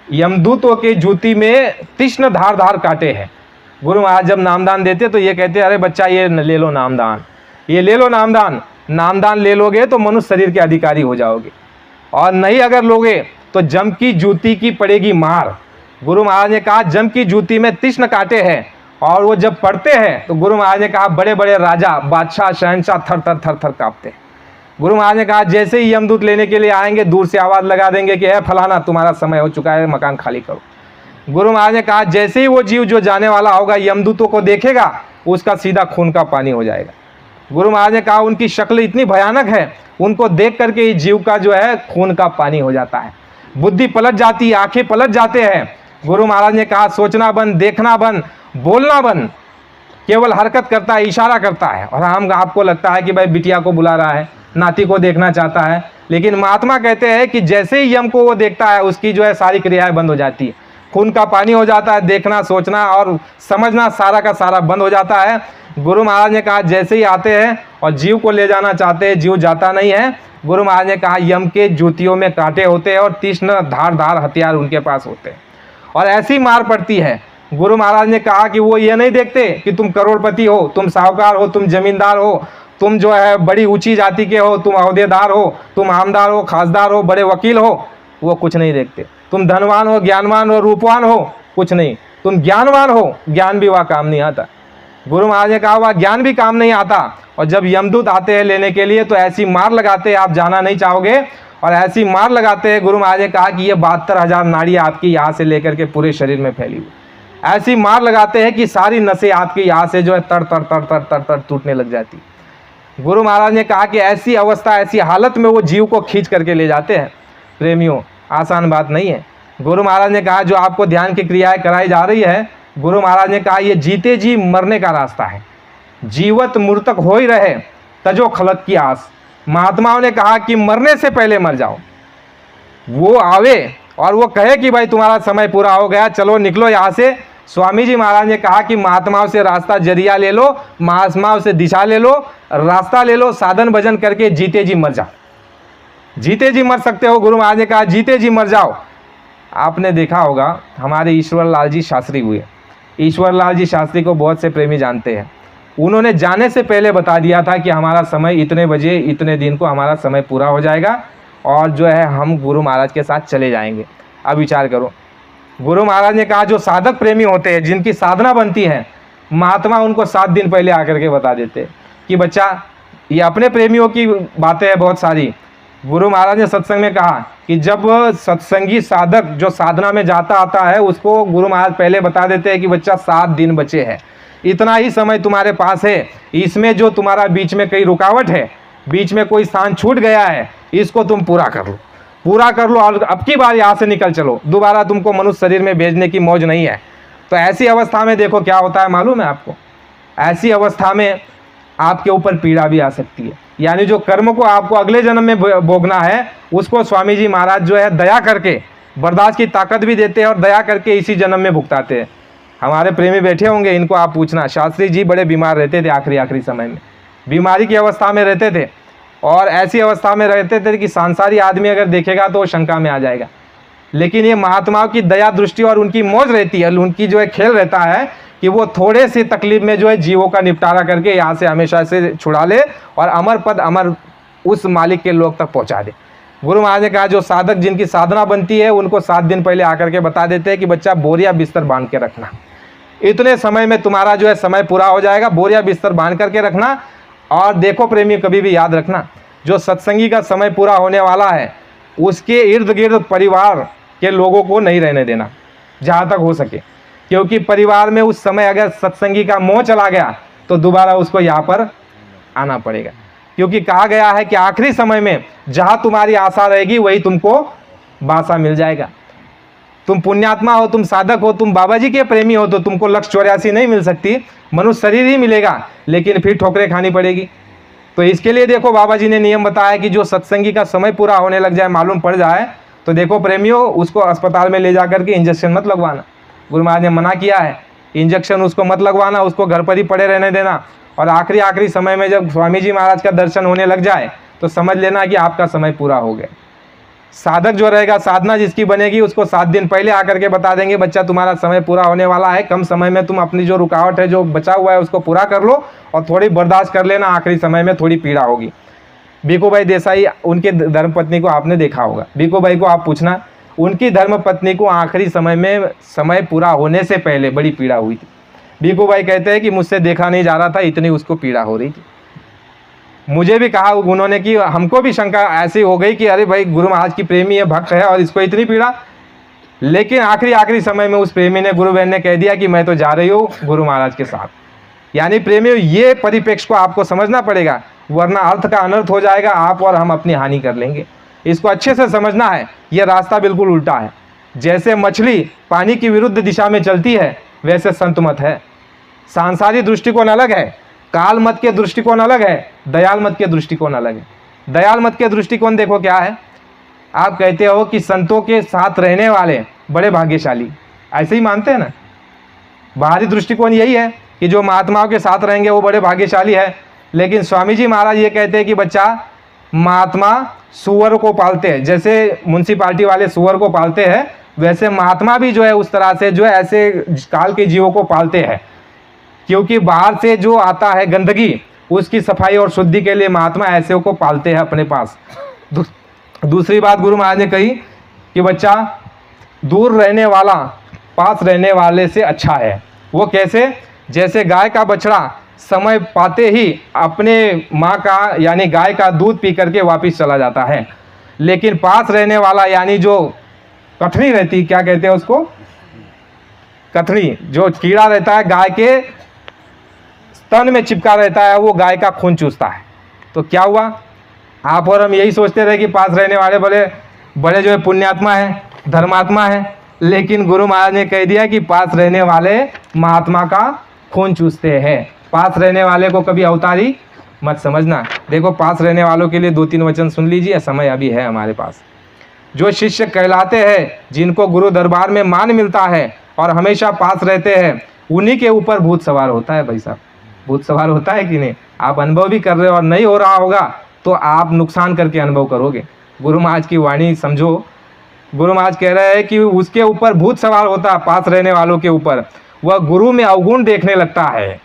यमदूतों के जूती में तीक्ष्ण धार धार काटे हैं। गुरु महाराज जब नामदान देते तो ये कहते, अरे बच्चा ये ले लो नामदान, ये ले लो नामदान ले लोगे तो मनुष्य शरीर के अधिकारी हो जाओगे, और नहीं अगर लोगे तो जम की जूती की पड़ेगी मार। गुरु महाराज ने कहा जम की जूती में तीक्ष्ण कांटे हैं, और वो जब पड़ते हैं तो गुरु महाराज ने कहा बड़े बड़े राजा बादशाह शहंशाह थर थर थर थर कांपते हैं। गुरु महाराज ने कहा जैसे ही यमदूत लेने के लिए आएंगे, दूर से आवाज़ लगा देंगे कि है फलाना, तुम्हारा समय हो चुका है, मकान खाली करो। गुरु महाराज ने कहा जैसे ही वो जीव जो जाने वाला होगा यमदूतों को देखेगा, उसका सीधा खून का पानी हो जाएगा। गुरु महाराज ने कहा उनकी शक्ल इतनी भयानक है, उनको देख करके इस जीव का जो है खून का पानी हो जाता है, बुद्धि पलट जाती है, आंखें पलट जाते हैं। गुरु महाराज ने कहा सोचना बंद, देखना बंद, बोलना बंद, केवल हरकत करता है, इशारा करता है। और हम आपको लगता है कि भाई बिटिया को बुला रहा है, नाती को देखना चाहता है, लेकिन महात्मा कहते हैं कि जैसे ही यम को वो देखता है उसकी जो है सारी क्रियाएं बंद हो जाती है, खून का पानी हो जाता है, देखना सोचना और समझना सारा का सारा बंद हो जाता है। गुरु महाराज ने कहा जैसे ही आते हैं और जीव को ले जाना चाहते हैं, जीव जाता नहीं है। गुरु महाराज ने कहा यम के जूतियों में कांटे होते हैं और तीक्ष्ण धार धार हथियार उनके पास होते हैं, और ऐसी मार पड़ती है। गुरु महाराज ने कहा कि वो ये नहीं देखते कि तुम करोड़पति हो, तुम साहूकार हो, तुम जमींदार हो, तुम जो है बड़ी ऊंची जाति के हो, तुम अहदेदार हो, तुम आमदार हो, खासदार हो, बड़े वकील हो, वो कुछ नहीं देखते। तुम धनवान हो, ज्ञानवान हो, रूपवान हो, कुछ नहीं। तुम ज्ञानवान हो, ज्ञान भी वह काम नहीं आता। गुरु महाराज ने कहा वह ज्ञान भी काम नहीं आता, और जब यमदूत आते हैं लेने के लिए तो ऐसी मार लगाते हैं आप जाना नहीं चाहोगे। और ऐसी मार लगाते हैं, गुरु महाराज ने कहा कि ये 72,000 नाड़ियाँ आपकी यहाँ से लेकर के पूरे शरीर में फैली हुई, ऐसी मार लगाते हैं कि सारी नसें आपकी यहाँ से जो है तड़ तड़ तड़ तड़ तड़ तड़ टूटने लग जाती। गुरु महाराज ने कहा कि ऐसी अवस्था, ऐसी हालत में वो जीव को खींच करके ले जाते हैं। प्रेमियों, आसान बात नहीं है। गुरु महाराज ने कहा जो आपको ध्यान की क्रियाएं कराई जा रही है, गुरु महाराज ने कहा ये जीते जी मरने का रास्ता है, जीवत मृतक हो ही रहे तजो खलक की आस। महात्माओं ने कहा कि मरने से पहले मर जाओ, वो आवे और वो कहे कि भाई तुम्हारा समय पूरा हो गया, चलो निकलो यहाँ से। स्वामी जी महाराज ने कहा कि महात्माओं से रास्ता जरिया ले लो, महात्माओं से दिशा ले लो, रास्ता ले लो, साधन भजन करके जीते जी मर जाओ, जीते जी मर सकते हो। गुरु महाराज ने कहा जीते जी मर जाओ। आपने देखा होगा हमारे ईश्वर लाल जी शास्त्री हुए, ईश्वर लाल जी शास्त्री को बहुत से प्रेमी जानते हैं। उन्होंने जाने से पहले बता दिया था कि हमारा समय इतने बजे इतने दिन को हमारा समय पूरा हो जाएगा और जो है हम गुरु महाराज के साथ चले जाएंगे। अब विचार करो, गुरु महाराज ने कहा जो साधक प्रेमी होते हैं, जिनकी साधना बनती है, महात्मा उनको 7 दिन पहले आकर के बता देते कि बच्चा, ये अपने प्रेमियों की बातें हैं बहुत सारी। गुरु महाराज ने सत्संग में कहा कि जब सत्संगी साधक जो साधना में जाता आता है, उसको गुरु महाराज पहले बता देते हैं कि बच्चा 7 दिन बचे हैं, इतना ही समय तुम्हारे पास है, इसमें जो तुम्हारा बीच में कई रुकावट है, बीच में कोई स्थान छूट गया है, इसको तुम पूरा कर लो, पूरा कर लो और अब की बार यहाँ से निकल चलो, दोबारा तुमको मनुष्य शरीर में भेजने की मौज नहीं है। तो ऐसी अवस्था में देखो क्या होता है मालूम है आपको, ऐसी अवस्था में आपके ऊपर पीड़ा भी आ सकती है। यानी जो कर्म को आपको अगले जन्म में भोगना है, उसको स्वामी जी महाराज जो है दया करके बर्दाश्त की ताकत भी देते हैं और दया करके इसी जन्म में भुगताते हैं। हमारे प्रेमी बैठे होंगे, इनको आप पूछना, शास्त्री जी बड़े बीमार रहते थे, आखिरी समय में बीमारी की अवस्था में रहते थे और ऐसी अवस्था में रहते थे कि सांसारी आदमी अगर देखेगा तो वो शंका में आ जाएगा। लेकिन ये महात्माओं की दया दृष्टि और उनकी मौज रहती है, उनकी जो है खेल रहता है कि वो थोड़े से तकलीफ में जो है जीवों का निपटारा करके यहाँ से हमेशा से छुड़ा ले और अमर पद अमर उस मालिक के लोग तक पहुँचा दे। गुरु महाराज ने कहा जो साधक जिनकी साधना बनती है, उनको 7 दिन पहले आकर के बता देते हैं कि बच्चा बोरिया बिस्तर बांध के रखना, इतने समय में तुम्हारा जो है समय पूरा हो जाएगा, बोरिया बिस्तर बांध करके रखना। और देखो प्रेमी, कभी भी याद रखना, जो सत्संगी का समय पूरा होने वाला है, उसके इर्द गिर्द परिवार के लोगों को नहीं रहने देना जहाँ तक हो सके, क्योंकि परिवार में उस समय अगर सत्संगी का मोह चला गया तो दोबारा उसको यहाँ पर आना पड़ेगा। क्योंकि कहा गया है कि आखिरी समय में जहाँ तुम्हारी आशा रहेगी वही तुमको बासा मिल जाएगा। तुम पुण्यात्मा हो, तुम साधक हो, तुम बाबा जी के प्रेमी हो, तो तुमको लक्ष्य 84 नहीं मिल सकती, मनुष्य शरीर ही मिलेगा, लेकिन फिर ठोकरें खानी पड़ेगी। तो इसके लिए देखो बाबा जी ने नियम बताया कि जो सत्संगी का समय पूरा होने लग जाए, मालूम पड़ जाए, तो देखो प्रेमियों, उसको अस्पताल में ले जा करके इंजेक्शन मत लगवाना। गुरु महाराज ने मना किया है, इंजेक्शन उसको मत लगवाना, उसको घर पर ही पड़े रहने देना। और आखिरी समय में जब स्वामी जी महाराज का दर्शन होने लग जाए तो समझ लेना कि आपका समय पूरा हो गया। साधक जो रहेगा, साधना जिसकी बनेगी, उसको 7 दिन पहले आकर के बता देंगे बच्चा तुम्हारा समय पूरा होने वाला है, कम समय में तुम अपनी जो रुकावट है, जो बचा हुआ है, उसको पूरा कर लो और थोड़ी बर्दाश्त कर लेना, आखिरी समय में थोड़ी पीड़ा होगी। बीकू भाई देसाई, उनके धर्मपत्नी को आपने देखा होगा, बीकू भाई को आप पूछना, उनकी धर्मपत्नी को आखिरी समय में समय पूरा होने से पहले बड़ी पीड़ा हुई थी। बीकू भाई कहते हैं कि मुझसे देखा नहीं जा रहा था, इतनी उसको पीड़ा हो रही थी। मुझे भी कहा उन्होंने कि हमको भी शंका ऐसी हो गई कि अरे भाई गुरु महाराज की प्रेमी है, भक्त है और इसको इतनी पीड़ा। लेकिन आखिरी समय में उस प्रेमी ने, गुरु बहन ने कह दिया कि मैं तो जा रही हूँ गुरु महाराज के साथ। यानी प्रेमियों, ये परिप्रेक्ष्य को आपको समझना पड़ेगा, वरना अर्थ का अनर्थ हो जाएगा, आप और हम अपनी हानि कर लेंगे। इसको अच्छे से समझना है, यह रास्ता बिल्कुल उल्टा है। जैसे मछली पानी की विरुद्ध दिशा में चलती है, वैसे संत मत है। सांसारिक दृष्टिकोण अलग है, काल मत के दृष्टिकोण अलग है, दयाल मत के दृष्टिकोण अलग है। दयाल मत के दृष्टिकोण देखो क्या है, आप कहते हो कि संतों के साथ रहने वाले बड़े भाग्यशाली, ऐसे ही मानते हैं ना। बाहरी दृष्टिकोण यही है कि जो महात्माओं के साथ रहेंगे वो बड़े भाग्यशाली है। लेकिन स्वामी जी महाराज ये कहते हैं कि बच्चा, महात्मा सुअर को पालते हैं, जैसे म्युनिसिपालिटी वाले सुअर को पालते हैं, वैसे महात्मा भी जो है उस तरह से जो है ऐसे काल के जीवों को पालते हैं। क्योंकि बाहर से जो आता है गंदगी, उसकी सफाई और शुद्धि के लिए महात्मा ऐसे को पालते हैं अपने पास। दूसरी बात गुरु महाराज ने कही कि बच्चा, दूर रहने वाला पास रहने वाले से अच्छा है। वो कैसे? जैसे गाय का बछड़ा समय पाते ही अपने माँ का यानी गाय का दूध पी करके वापस चला जाता है, लेकिन पास रहने वाला यानी जो कथनी रहती, क्या कहते हैं उसको, कथनी, जो कीड़ा रहता है गाय के स्तन में चिपका रहता है, वो गाय का खून चूसता है। तो क्या हुआ, आप और हम यही सोचते रहे कि पास रहने वाले बड़े बड़े जो है पुण्यात्मा है, धर्मात्मा है, लेकिन गुरु महाराज ने कह दिया कि पास रहने वाले महात्मा का खून चूसते हैं। पास रहने वाले को कभी अवतारी मत समझना। देखो, पास रहने वालों के लिए 2-3 वचन सुन लीजिए, समय अभी है हमारे पास। जो शिष्य कहलाते हैं, जिनको गुरु दरबार में मान मिलता है और हमेशा पास रहते हैं, उन्हीं के ऊपर भूत सवार होता है। भाई साहब, भूत सवार होता है कि नहीं? आप अनुभव भी कर रहे हो और नहीं हो रहा होगा तो आप नुकसान करके अनुभव करोगे। गुरु महाराज की वाणी समझो। गुरु महाराज कह रहे हैं कि उसके ऊपर भूत सवार होता है, पास रहने वालों के ऊपर। वह गुरु में अवगुण देखने लगता है,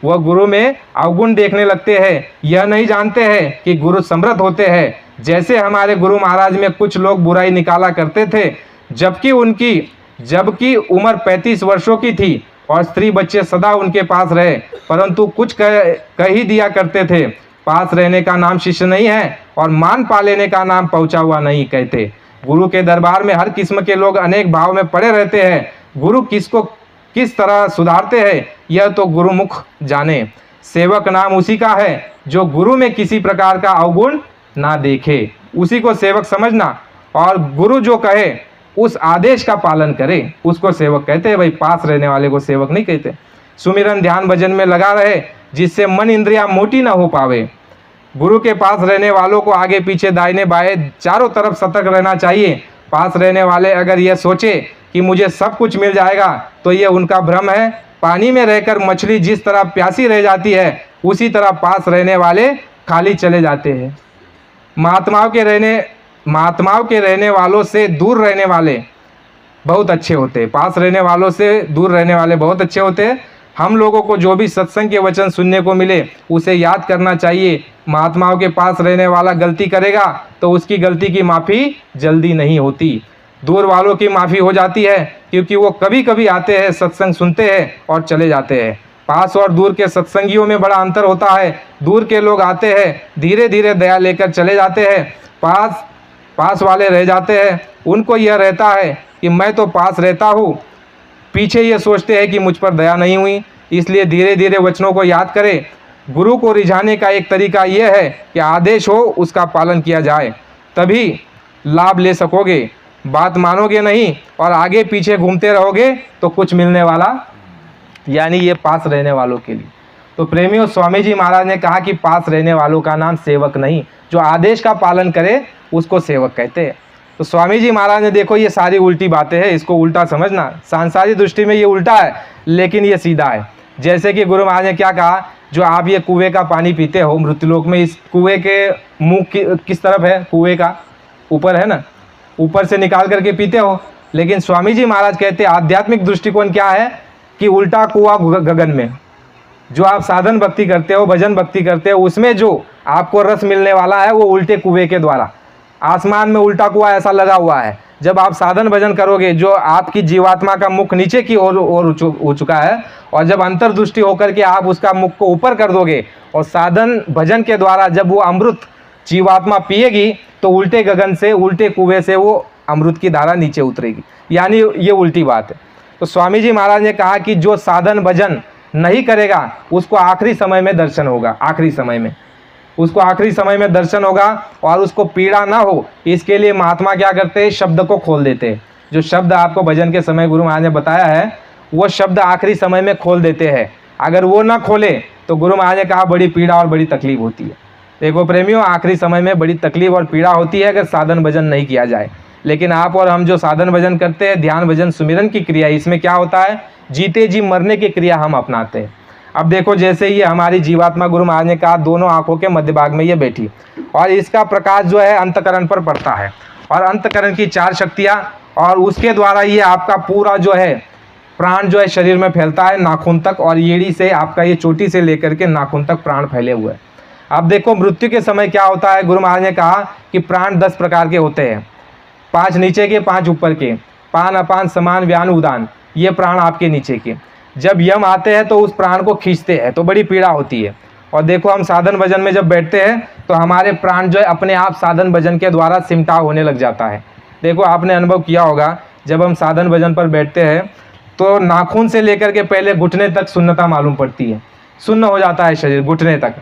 वह गुरु में अवगुण देखने लगते हैं। यह नहीं जानते हैं कि गुरु समर्थ होते हैं। जैसे हमारे गुरु महाराज में कुछ लोग बुराई निकाला करते थे, जबकि उम्र 35 वर्षों की थी और स्त्री बच्चे सदा उनके पास रहे, परंतु कुछ कह ही दिया करते थे, पास रहने का नाम शिष्य नहीं है और मान पा लेने का नाम पहुंचा हुआ नहीं कहते। गुरु के दरबार में हर किस्म के लोग अनेक भाव में पड़े रहते हैं। गुरु किसको किस तरह सुधारते हैं, यह तो गुरुमुख जाने। सेवक नाम उसी का है जो गुरु में किसी प्रकार का अवगुण ना देखे, उसी को सेवक समझना। और गुरु जो कहे उस आदेश का पालन करे, उसको सेवक कहते हैं। भाई, पास रहने वाले को सेवक नहीं कहते। सुमिरन ध्यान भजन में लगा रहे, जिससे मन इंद्रियां मोटी ना हो पावे। गुरु के पास रहने वालों को आगे पीछे दाहिने बाएं चारों तरफ सतर्क रहना चाहिए। पास रहने वाले अगर यह सोचे कि मुझे सब कुछ मिल जाएगा तो यह उनका भ्रम है। पानी में रहकर मछली जिस तरह प्यासी रह जाती है, उसी तरह पास रहने वाले खाली चले जाते हैं। महात्माओं के रहने वालों से दूर रहने वाले बहुत अच्छे होते हैं। पास रहने वालों से दूर रहने वाले बहुत अच्छे होते हैं। हम लोगों को जो भी सत्संग के वचन सुनने को मिले उसे याद करना चाहिए। महात्माओं के पास रहने वाला गलती करेगा तो उसकी गलती की माफ़ी जल्दी नहीं होती। दूर वालों की माफ़ी हो जाती है, क्योंकि वो कभी कभी आते हैं, सत्संग सुनते हैं और चले जाते हैं। पास और दूर के सत्संगियों में बड़ा अंतर होता है। दूर के लोग आते हैं, धीरे धीरे दया लेकर चले जाते हैं। पास वाले रह जाते हैं, उनको यह रहता है कि मैं तो पास रहता हूँ, पीछे ये सोचते हैं कि मुझ पर दया नहीं हुई। इसलिए धीरे धीरे वचनों को याद करें। गुरु को रिझाने का एक तरीका यह है कि आदेश हो उसका पालन किया जाए, तभी लाभ ले सकोगे। बात मानोगे नहीं और आगे पीछे घूमते रहोगे तो कुछ मिलने वाला, यानी ये पास रहने वालों के लिए। तो प्रेमियों, स्वामी जी महाराज ने कहा कि पास रहने वालों का नाम सेवक नहीं, जो आदेश का पालन करे उसको सेवक कहते हैं। तो स्वामी जी महाराज ने, देखो ये सारी उल्टी बातें हैं, इसको उल्टा समझना। सांसारिक दृष्टि में ये उल्टा है, लेकिन ये सीधा है। जैसे कि गुरु महाराज ने क्या कहा, जो आप ये कुएं का पानी पीते हो मृत्युलोक में, इस कुएं के मुंह किस तरफ है? कुएं का ऊपर है ना, ऊपर से निकाल करके पीते हो। लेकिन स्वामी जी महाराज कहते हैं आध्यात्मिक दृष्टिकोण क्या है कि उल्टा कुआं गगन में। जो आप साधन भक्ति करते हो, भजन भक्ति करते हो, उसमें जो आपको रस मिलने वाला है वो उल्टे कुएं के द्वारा। आसमान में उल्टा कुआं ऐसा लगा हुआ है। जब आप साधन भजन करोगे, जो आपकी जीवात्मा का मुख नीचे की ओर हो चुका है, और जब अंतर्दृष्टि होकर के आप उसका मुख को ऊपर कर दोगे और साधन भजन के द्वारा जब वो अमृत जीवात्मा पिएगी, तो उल्टे गगन से, उल्टे कुएं से वो अमृत की धारा नीचे उतरेगी। यानी ये उल्टी बात है। तो स्वामी जी महाराज ने कहा कि जो साधन भजन नहीं करेगा उसको आखिरी समय में दर्शन होगा। आखिरी समय में उसको आखिरी समय में दर्शन होगा और उसको पीड़ा ना हो, इसके लिए महात्मा क्या करते हैं? शब्द को खोल देते हैं। जो शब्द आपको भजन के समय गुरु महाराज ने बताया है, वो शब्द आखिरी समय में खोल देते हैं। अगर वो ना खोले तो गुरु महाराज ने कहा बड़ी पीड़ा और बड़ी तकलीफ होती है। देखो प्रेमियों, आखिरी समय में बड़ी तकलीफ और पीड़ा होती है अगर साधन भजन नहीं किया जाए। लेकिन आप और हम जो साधन भजन करते हैं, ध्यान भजन सुमिरन की क्रिया, इसमें क्या होता है? जीते जी मरने की क्रिया हम अपनाते हैं। अब देखो, जैसे ये हमारी जीवात्मा गुरु महाराज ने कहा दोनों आंखों के मध्य भाग में ये बैठी, और इसका प्रकाश जो है अंतकरण पर पड़ता है, और अंतकरण की 4 शक्तियाँ, और उसके द्वारा ये आपका पूरा जो है प्राण जो है शरीर में फैलता है नाखून तक, और एड़ी से आपका ये चोटी से लेकर के नाखून तक प्राण फैले हुए हैं। अब देखो मृत्यु के समय क्या होता है? गुरु महाराज ने कहा कि प्राण 10 प्रकार के होते हैं, 5 नीचे के, 5 ऊपर के। पान, अपान, समान, व्यान, उदान, ये प्राण आपके नीचे के। जब यम आते हैं तो उस प्राण को खींचते हैं तो बड़ी पीड़ा होती है, और देखो हम साधन भजन में जब बैठते हैं तो हमारे प्राण जो है अपने आप साधन भजन के द्वारा सिमटाव होने लग जाता है। देखो आपने अनुभव किया होगा, जब हम साधन भजन पर बैठते हैं तो नाखून से लेकर के पहले घुटने तक सुन्नता मालूम पड़ती है, सुन्न हो जाता है शरीर घुटने तक।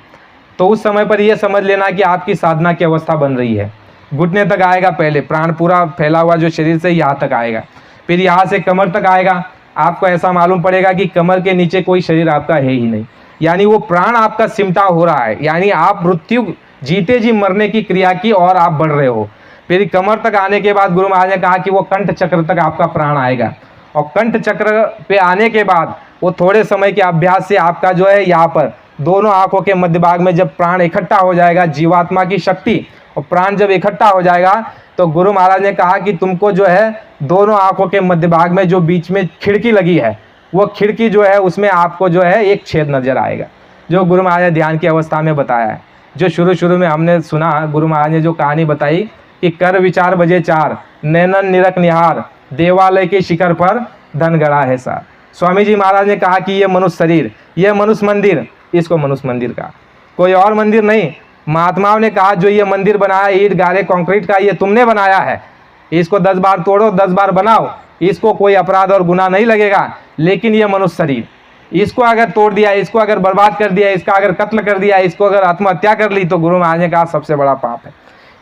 तो उस समय पर यह समझ लेना कि आपकी साधना की अवस्था बन रही है। घुटने तक आएगा पहले, प्राण पूरा फैला हुआ जो शरीर से यहाँ तक आएगा, फिर यहाँ से कमर तक आएगा। आपको ऐसा मालूम पड़ेगा कि कमर के नीचे कोई शरीर आपका है ही नहीं, यानी वो प्राण आपका सिमटाव हो रहा है, यानी आप मृत्यु जीते जी मरने की क्रिया की और आप बढ़ रहे हो। फिर कमर तक आने के बाद गुरु महाराज ने कहा कि वो कंठ चक्र तक आपका प्राण आएगा, और कंठ चक्र पे आने के बाद वो थोड़े समय के अभ्यास से आपका जो है यहाँ पर दोनों आंखों के मध्य भाग में जब प्राण इकट्ठा हो जाएगा, जीवात्मा की शक्ति और प्राण जब इकट्ठा हो जाएगा, तो गुरु महाराज ने कहा कि तुमको जो है दोनों आंखों के मध्य भाग में जो बीच में खिड़की लगी है, वो खिड़की जो है उसमें आपको जो है एक छेद नजर आएगा, जो गुरु महाराज ने ध्यान की अवस्था में बताया है। जो शुरू में हमने सुना, गुरु महाराज ने जो कहानी बताई कि कर विचार बजे चार, नैनन निरख निहार, देवालय के शिखर पर धन गड़ा है सार। स्वामी जी महाराज ने कहा कि ये मनुष्य शरीर, ये मनुष्य मंदिर, इसको मनुष्य मंदिर का, कोई और मंदिर नहीं। महात्माओं ने कहा जो ये मंदिर बनाया ईंट गारे कंक्रीट का, ये तुमने बनाया है, इसको 10 बार तोड़ो 10 बार बनाओ, इसको कोई अपराध और गुनाह नहीं लगेगा। लेकिन ये मनुष्य शरीर, इसको अगर तोड़ दिया, इसको अगर बर्बाद कर दिया, इसका अगर कत्ल कर दिया, इसको अगर आत्महत्या कर ली, तो गुरु महाराज ने कहा सबसे बड़ा पाप है।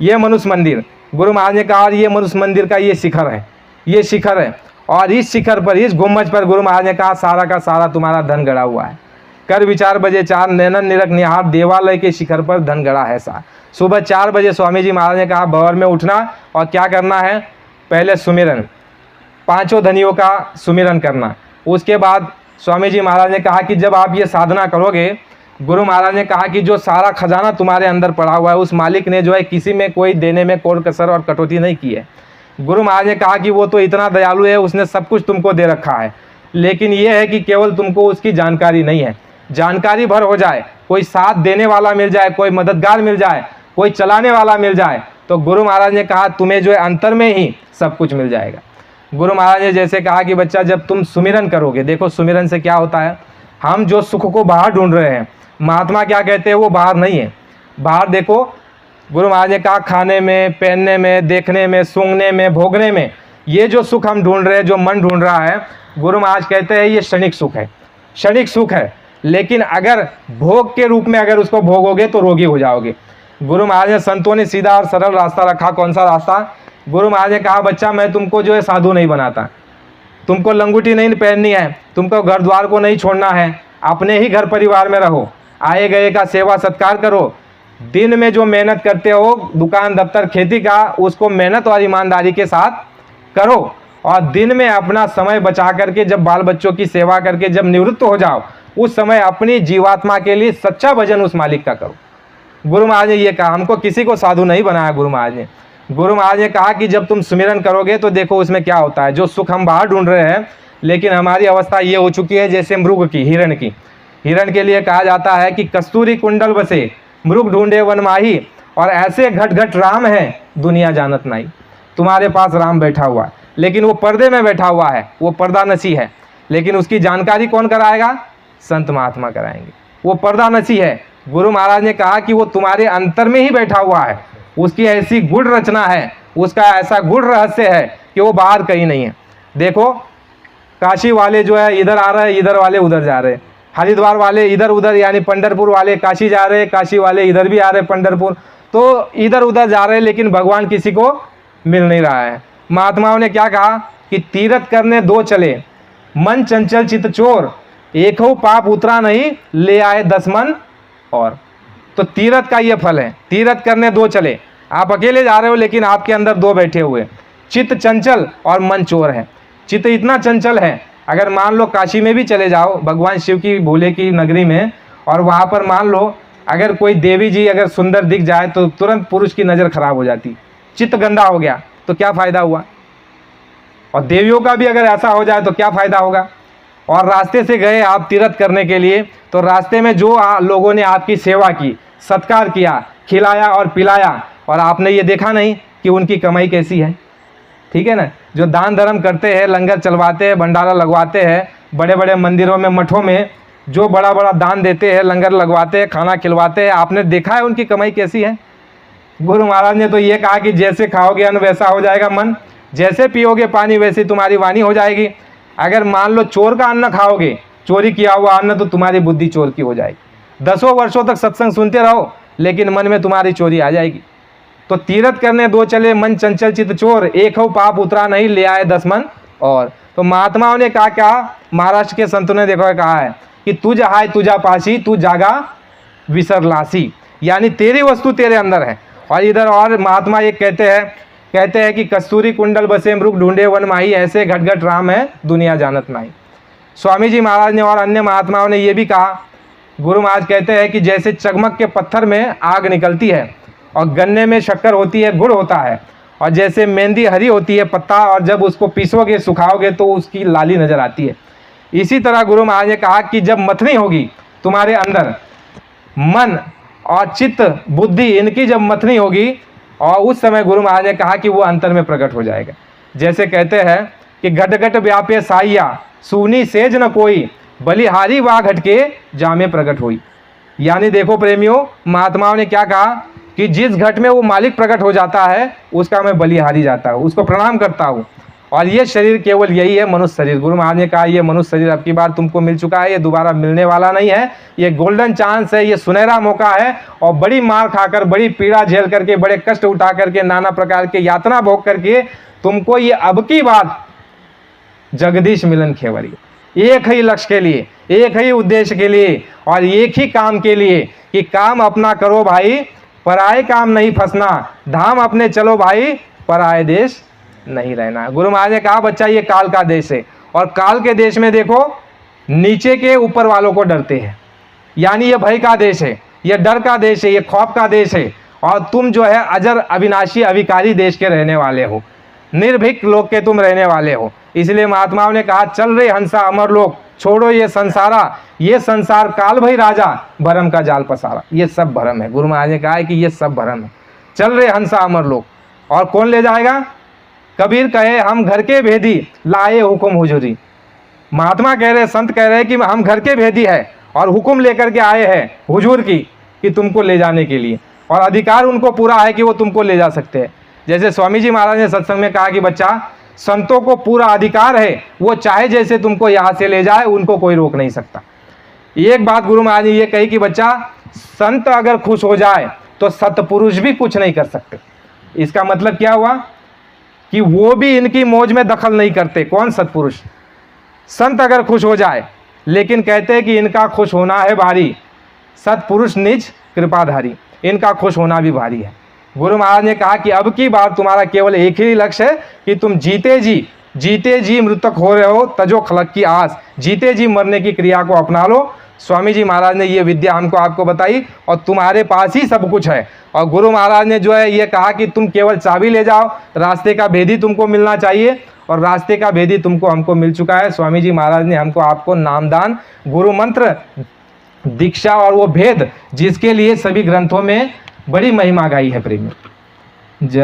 ये मनुष्य मंदिर, गुरु महाराज ने कहा ये मनुष्य मंदिर का ये शिखर है, ये शिखर है, और इस शिखर पर, इस गुम्बज पर गुरु महाराज ने कहा सारा का सारा तुम्हारा धन गड़ा हुआ है। कर विचार बजे चार, नैनन निरख निहार, देवालय के शिखर पर धन गड़ा है सा। सुबह 4 बजे स्वामी जी महाराज ने कहा भंवर में उठना और क्या करना है, पहले सुमिरन, 5 धनियों का सुमिरन करना। उसके बाद स्वामी जी महाराज ने कहा कि जब आप ये साधना करोगे, गुरु महाराज ने कहा कि जो सारा खजाना तुम्हारे अंदर पड़ा हुआ है, उस मालिक ने जो है किसी में कोई देने में कोई कसर और कटौती नहीं की है। गुरु महाराज ने कहा कि वो तो इतना दयालु है, उसने सब कुछ तुमको दे रखा है, लेकिन ये है कि केवल तुमको उसकी जानकारी नहीं है। जानकारी भर हो जाए, कोई साथ देने वाला मिल जाए, कोई मददगार मिल जाए, कोई चलाने वाला मिल जाए, तो गुरु महाराज ने कहा तुम्हें जो है अंतर में ही सब कुछ मिल जाएगा। गुरु महाराज ने जैसे कहा कि बच्चा जब तुम सुमिरन करोगे, देखो सुमिरन से क्या होता है, हम जो सुख को बाहर ढूंढ रहे हैं, महात्मा क्या कहते हैं वो बाहर नहीं है। बाहर देखो, गुरु महाराज ने कहा खाने में, पहनने में, देखने में, सूंघने में, भोगने में, ये जो सुख हम ढूंढ रहे हैं, जो मन ढूंढ रहा है, गुरु महाराज कहते हैं ये क्षणिक सुख है, क्षणिक सुख है। लेकिन अगर भोग के रूप में अगर उसको भोगोगे तो रोगी हो जाओगे। गुरु महाराज ने, संतों ने सीधा और सरल रास्ता रखा। कौन सा रास्ता? गुरु महाराज ने कहा बच्चा मैं तुमको जो है साधु नहीं बनाता, तुमको लंगूटी नहीं पहननी है, तुमको घर द्वार को नहीं छोड़ना है, अपने ही घर परिवार में रहो, आए गए का सेवा सत्कार करो, दिन में जो मेहनत करते हो दुकान दफ्तर खेती का, उसको मेहनत और ईमानदारी के साथ करो, और दिन में अपना समय बचा करके जब बाल बच्चों की सेवा करके जब निवृत्त हो जाओ, उस समय अपनी जीवात्मा के लिए सच्चा भजन उस मालिक का करो। गुरु महाराज ने ये कहा, हमको किसी को साधु नहीं बनाया गुरु महाराज ने। गुरु महाराज ने कहा कि जब तुम सुमिरन करोगे तो देखो उसमें क्या होता है, जो सुख हम बाहर ढूंढ रहे हैं, लेकिन हमारी अवस्था ये हो चुकी है जैसे मृग की, हिरण की। हिरण के लिए कहा जाता है कि कस्तूरी कुंडल बसे, मृग ढूंढे वन माही, और ऐसे घट घट राम है दुनिया जानत नहीं। तुम्हारे पास राम बैठा हुआ है, लेकिन वो पर्दे में बैठा हुआ है, वो पर्दा नशी है, लेकिन उसकी जानकारी कौन कराएगा? संत महात्मा कराएंगे। वो पर्दा नशी है। गुरु महाराज ने कहा कि वो तुम्हारे अंतर में ही बैठा हुआ है, उसकी ऐसी गुड़ रचना है, उसका ऐसा गुड़ रहस्य है कि वो बाहर कहीं नहीं है। देखो काशी वाले जो है इधर आ रहे हैं, इधर वाले उधर जा रहे हैं, हरिद्वार वाले इधर उधर यानी पंढरपुर वाले काशी जा रहे हैं, काशी वाले इधर भी आ रहे हैं पंढरपुर, तो इधर उधर जा रहे हैं, लेकिन भगवान किसी को मिल नहीं रहा है। महात्माओं ने क्या कहा कि तीर्थ करने 2 चले, मन चंचल चित चोर, एक हो पाप उतरा नहीं, ले आए 10 मन और। तो तीर्थ का ये फल है, तीर्थ करने 2 चले, आप अकेले जा रहे हो लेकिन आपके अंदर 2 बैठे हुए, चित्त चंचल और मन चोर है। चित्त इतना चंचल है, अगर मान लो काशी में भी चले जाओ भगवान शिव की भोले की नगरी में, और वहाँ पर मान लो अगर कोई देवी जी अगर सुंदर दिख जाए तो तुरंत पुरुष की नज़र खराब हो जाती, चित्त गंदा हो गया तो क्या फ़ायदा हुआ। और देवियों का भी अगर ऐसा हो जाए तो क्या फ़ायदा होगा। और रास्ते से गए आप तीर्थ करने के लिए, तो रास्ते में जो लोगों ने आपकी सेवा की, सत्कार किया, खिलाया और पिलाया, और आपने ये देखा नहीं कि उनकी कमाई कैसी है, ठीक है ना। जो दान धर्म करते हैं, लंगर चलवाते हैं, भंडारा लगवाते हैं, बड़े बड़े मंदिरों में मठों में जो बड़ा बड़ा दान देते हैं, लंगर लगवाते हैं, खाना खिलवाते हैं, आपने देखा है उनकी कमाई कैसी है? गुरु महाराज ने तो ये कहा कि जैसे खाओगे अन्न वैसा हो जाएगा मन, जैसे पियोगे पानी वैसी तुम्हारी वाणी हो जाएगी। अगर मान लो चोर का अन्न खाओगे, चोरी किया हुआ अन्न, तो तुम्हारी बुद्धि चोर की हो जाएगी। 10 वर्षों तक सत्संग सुनते रहो लेकिन मन में तुम्हारी चोरी आ जाएगी। तो तीरथ करने दो चले मन चंचल चित चोर, एक हो पाप उतरा नहीं ले आए 10 मन और। तो महात्माओं ने कहा क्या, महाराष्ट्र के संतों ने देखो कहा है कि तुझ हाय तुझा पासी, तू जागा विसर लासी, यानी तेरी वस्तु तेरे अंदर है। और इधर और महात्मा ये कहते हैं कि कस्तूरी कुंडल बसे मृग ढूंढे वन माही, ऐसे घट राम है दुनिया जानत नहीं। स्वामी जी महाराज ने और अन्य महात्माओं ने ये भी कहा, गुरु महाराज कहते हैं कि जैसे चकमक के पत्थर में आग निकलती है और गन्ने में शक्कर होती है, गुड़ होता है, और जैसे मेहंदी हरी होती है पत्ता, और जब उसको पीसोगे सुखाओगे तो उसकी लाली नजर आती है। इसी तरह गुरु महाराज ने कहा कि जब मथनी होगी तुम्हारे अंदर, मन और चित्त बुद्धि इनकी जब मथनी होगी, और उस समय गुरु महाराज ने कहा कि वो अंतर में प्रकट हो जाएगा। जैसे कहते हैं कि घट घट व्यापे साइया, सूनी सेज न कोई, बलिहारी वा घट के जामे प्रकट हुई। यानी देखो प्रेमियों, महात्माओं ने क्या कहा कि जिस घट में वो मालिक प्रकट हो जाता है उसका मैं बलिहारी जाता हूँ, उसको प्रणाम करता हूँ। और ये शरीर केवल यही है, मनुष्य शरीर। गुरु महाराज ने कहा ये मनुष्य शरीर अब की बार तुमको मिल चुका है, ये दोबारा मिलने वाला नहीं है, ये गोल्डन चांस है, ये सुनहरा मौका है। और बड़ी मार खाकर, बड़ी पीड़ा झेल करके, बड़े कष्ट उठा करके, नाना प्रकार के यातना भोग करके तुमको ये अब की बार जगदीश मिलन खेवरी, एक ही लक्ष्य के लिए, एक ही उद्देश्य के लिए और एक ही काम के लिए कि काम अपना करो भाई, पराए काम नहीं फंसना, धाम अपने चलो भाई, पराए देश नहीं रहना। गुरु महाराज ने कहा बच्चा ये काल का देश है, और काल के देश में देखो नीचे के ऊपर वालों को डरते हैं, यानी ये भय का देश है, ये डर का देश है, ये खौफ का देश है। और तुम जो है अजर अविनाशी अविकारी देश के रहने वाले हो, निर्भीक लोक के तुम रहने वाले हो। इसलिए महात्माओं ने कहा चल रे हंसा अमर लोक, छोड़ो ये संसारा, ये संसार काल भई राजा, भरम का जाल पसारा। ये सब भरम है। गुरु महाराज ने कहा है कि ये सब भरम है। चल रे हंसा अमर लोक, और कौन ले जाएगा? कबीर कहे हम घर के भेदी, लाए हुकुम हुजूरी। महात्मा कह रहे, संत कह रहे कि हम घर के भेदी है और हुक्म लेकर के आए हैं हुजूर की कि तुमको ले जाने के लिए, और अधिकार उनको पूरा है कि वो तुमको ले जा सकते हैं। जैसे स्वामी जी महाराज ने सत्संग में कहा कि बच्चा संतों को पूरा अधिकार है, वो चाहे जैसे तुमको यहाँ से ले जाए, उनको कोई रोक नहीं सकता। एक बात गुरु महाराज ने ये कही कि बच्चा संत अगर खुश हो जाए तो सतपुरुष भी कुछ नहीं कर सकते। इसका मतलब क्या हुआ कि वो भी इनकी मौज में दखल नहीं करते। कौन? सतपुरुष। संत अगर खुश हो जाए, लेकिन कहते हैं कि इनका खुश होना है भारी, सतपुरुष निज कृपाधारी, इनका खुश होना भी भारी है। गुरु महाराज ने कहा कि अब की बार तुम्हारा केवल एक ही लक्ष्य है कि तुम जीते जी मृतक हो रहे हो, तजो खलक की आस, जीते जी मरने की क्रिया को अपना लो। स्वामी जी महाराज ने ये विद्या हमको आपको बताई और तुम्हारे पास ही सब कुछ है। और गुरु महाराज ने जो है ये कहा कि तुम केवल चाबी ले जाओ, रास्ते का भेदी तुमको मिलना चाहिए, और रास्ते का भेदी तुमको हमको मिल चुका है। स्वामी जी महाराज ने हमको आपको नामदान, गुरु मंत्र, दीक्षा और वो भेद जिसके लिए सभी ग्रंथों में बड़ी महिमा गाई है। प्रेमी जय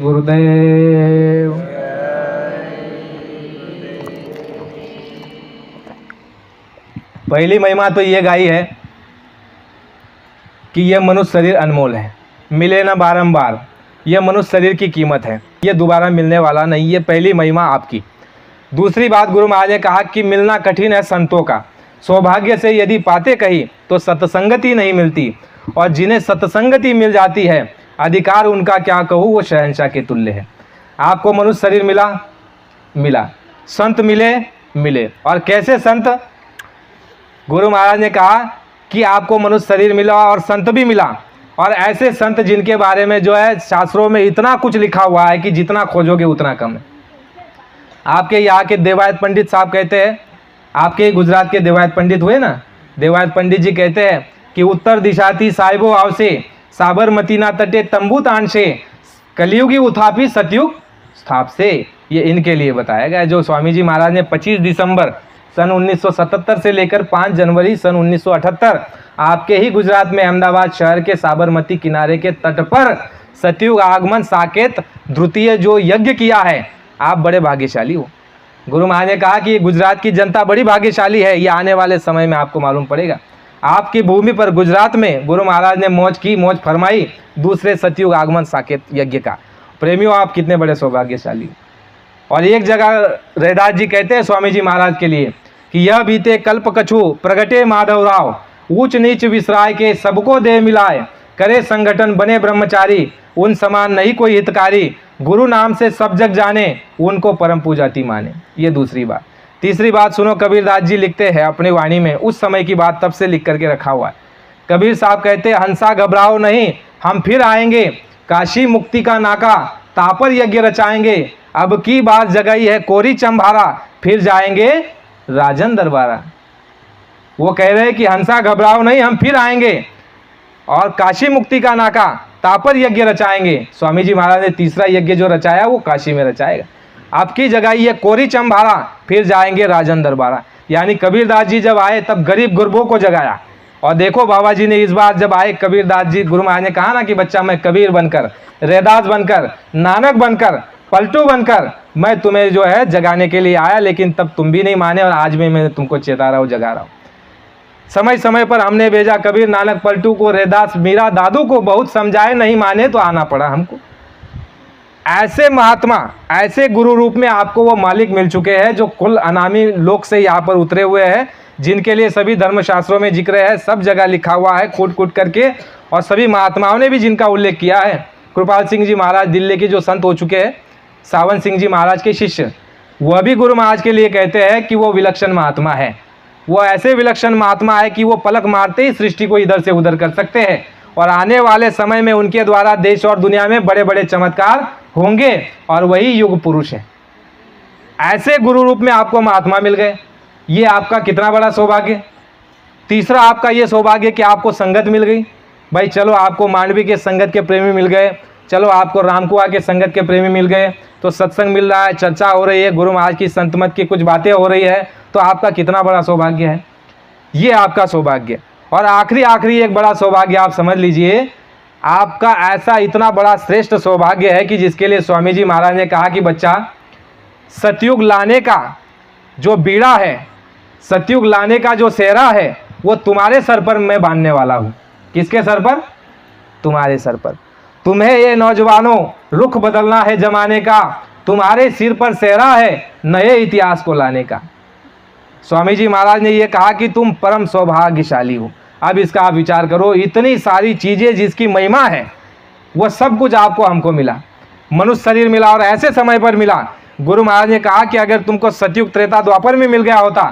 गुरुदेव। पहली महिमा तो ये गाई है कि यह मनुष्य शरीर अनमोल है, मिले ना बारंबार। यह मनुष्य शरीर की कीमत है, यह दोबारा मिलने वाला नहीं। ये पहली महिमा आपकी। दूसरी बात गुरु महाराज ने कहा कि मिलना कठिन है संतों का, सौभाग्य से यदि पाते कहीं तो सत्संगति नहीं मिलती, और जिन्हें सत्संगति मिल जाती है अधिकार उनका क्या कहूँ, वो शहंशाह के तुल्य है। आपको मनुष्य शरीर मिला, संत मिले। और कैसे संत? गुरु महाराज ने कहा कि आपको मनुष्य शरीर मिला और संत भी मिला, और ऐसे संत जिनके बारे में जो है शास्त्रों में इतना कुछ लिखा हुआ है कि जितना खोजोगे उतना कम है। आपके यहाँ के देवायत पंडित साहब कहते हैं, आपके गुजरात के देवायत पंडित हुए ना, देवायत पंडित जी कहते हैं कि उत्तर दिशाती साहिबो आवसे, साबरमती ना तटे तंबू तान से, कलयुगी उथापी सतयुग स्थाप से। ये इनके लिए बताया गया, जो स्वामी जी महाराज ने 25 दिसंबर सन 1977 से लेकर 5 जनवरी सन 1978 आपके ही गुजरात में अहमदाबाद शहर के साबरमती किनारे के तट पर सतयुग आगमन साकेत द्वितीय जो यज्ञ किया है, आप बड़े भाग्यशाली हो। गुरु महाराज ने कहा कि गुजरात की जनता बड़ी भाग्यशाली है, ये आने वाले समय में आपको मालूम पड़ेगा। आपकी भूमि पर गुजरात में गुरु महाराज ने मौज फरमाई दूसरे सतयुग आगमन साकेत यज्ञ का। प्रेमियों, आप कितने बड़े सौभाग्यशाली हो। और एक जगह रैदास जी कहते हैं स्वामी जी महाराज के लिए कि यह बीते कल्प कछु प्रगटे माधवराव, ऊंच नीच विसराय के सबको देह मिलाए, करे संगठन बने ब्रह्मचारी, उन समान नहीं कोई हितकारी, गुरु नाम से सब जग जाने, उनको परम पूजाती माने। ये दूसरी बात। तीसरी बात सुनो, कबीरदास जी लिखते हैं अपनी वाणी में, उस समय की बात तब से लिख करके रखा हुआ है। कबीर साहब कहते हैं, हंसा घबराओ नहीं, हम फिर आएंगे, काशी मुक्ति का नाका तापर यज्ञ रचाएंगे, अब की बात जगाई है कोरी चंभारा, फिर जाएंगे राजन दरबारा। वो कह रहे हैं कि हंसा घबराओ नहीं, हम फिर आएंगे और काशी मुक्ति का नाका तापर यज्ञ रचाएंगे। स्वामी जी महाराज ने तीसरा यज्ञ जो रचाया वो काशी में रचाएगा। आपकी जगह ये कोरी चंभारा, फिर जाएंगे राजन दरबारा। यानी कबीरदास जी जब आए तब गरीब गुरबों को जगाया। और देखो बाबा जी ने इस बार जब आए कबीरदास जी, गुरु महाराज ने कहा ना कि बच्चा मैं कबीर बनकर, रैदास बनकर, नानक बनकर, पलटू बनकर मैं तुम्हें जो है जगाने के लिए आया, लेकिन तब तुम भी नहीं माने और आज भी मैं तुमको चेता रहा हूँ, जगा रहा हूँ। समय समय पर हमने भेजा कबीर, नानक, पलटू को, रैदास, मीरा, दादू को, बहुत समझाए नहीं माने तो आना पड़ा हमको। ऐसे महात्मा, ऐसे गुरु रूप में आपको वो मालिक मिल चुके हैं जो कुल अनामी लोक से यहाँ पर उतरे हुए हैं, जिनके लिए सभी धर्मशास्त्रों में जिक्र है, सब जगह लिखा हुआ है कूट कूट करके, और सभी महात्माओं ने भी जिनका उल्लेख किया है। कृपाल सिंह जी महाराज दिल्ली के जो संत हो चुके हैं, सावन सिंह जी महाराज के शिष्य, वह भी गुरु महाराज के लिए कहते हैं कि वो विलक्षण महात्मा है। वो ऐसे विलक्षण महात्मा है कि वो पलक मारते ही सृष्टि को इधर से उधर कर सकते हैं, और आने वाले समय में उनके द्वारा देश और दुनिया में बड़े बड़े चमत्कार होंगे, और वही युग पुरुष है। ऐसे गुरु रूप में आपको महात्मा मिल गए, ये आपका कितना बड़ा सौभाग्य। तीसरा आपका ये सौभाग्य कि आपको संगत मिल गई। भाई चलो, आपको मांडवी के संगत के प्रेमी मिल गए, चलो आपको रामकुआ के संगत के प्रेमी मिल गए, तो सत्संग मिल रहा है, चर्चा हो रही है, गुरु महाराज की संतमत की कुछ बातें हो रही है, तो आपका कितना बड़ा सौभाग्य है। ये आपका सौभाग्य। और आखिरी एक बड़ा सौभाग्य आप समझ लीजिए, आपका ऐसा इतना बड़ा श्रेष्ठ सौभाग्य है कि जिसके लिए स्वामी जी महाराज ने कहा कि बच्चा, सतयुग लाने का जो बीड़ा है, सतयुग लाने का जो सेहरा है, वो तुम्हारे सर पर मैं बांधने वाला हूँ। किसके सर पर? तुम्हारे सर पर। तुम्हें ये नौजवानों रुख बदलना है जमाने का, तुम्हारे सिर पर सेहरा है नए इतिहास को लाने का। स्वामी जी महाराज ने ये कहा कि तुम परम सौभाग्यशाली हो। अब इसका आप विचार करो, इतनी सारी चीज़ें जिसकी महिमा है, वो सब कुछ आपको हमको मिला, मनुष्य शरीर मिला, और ऐसे समय पर मिला। गुरु महाराज ने कहा कि अगर तुमको सतयुग त्रेता द्वापर में मिल गया होता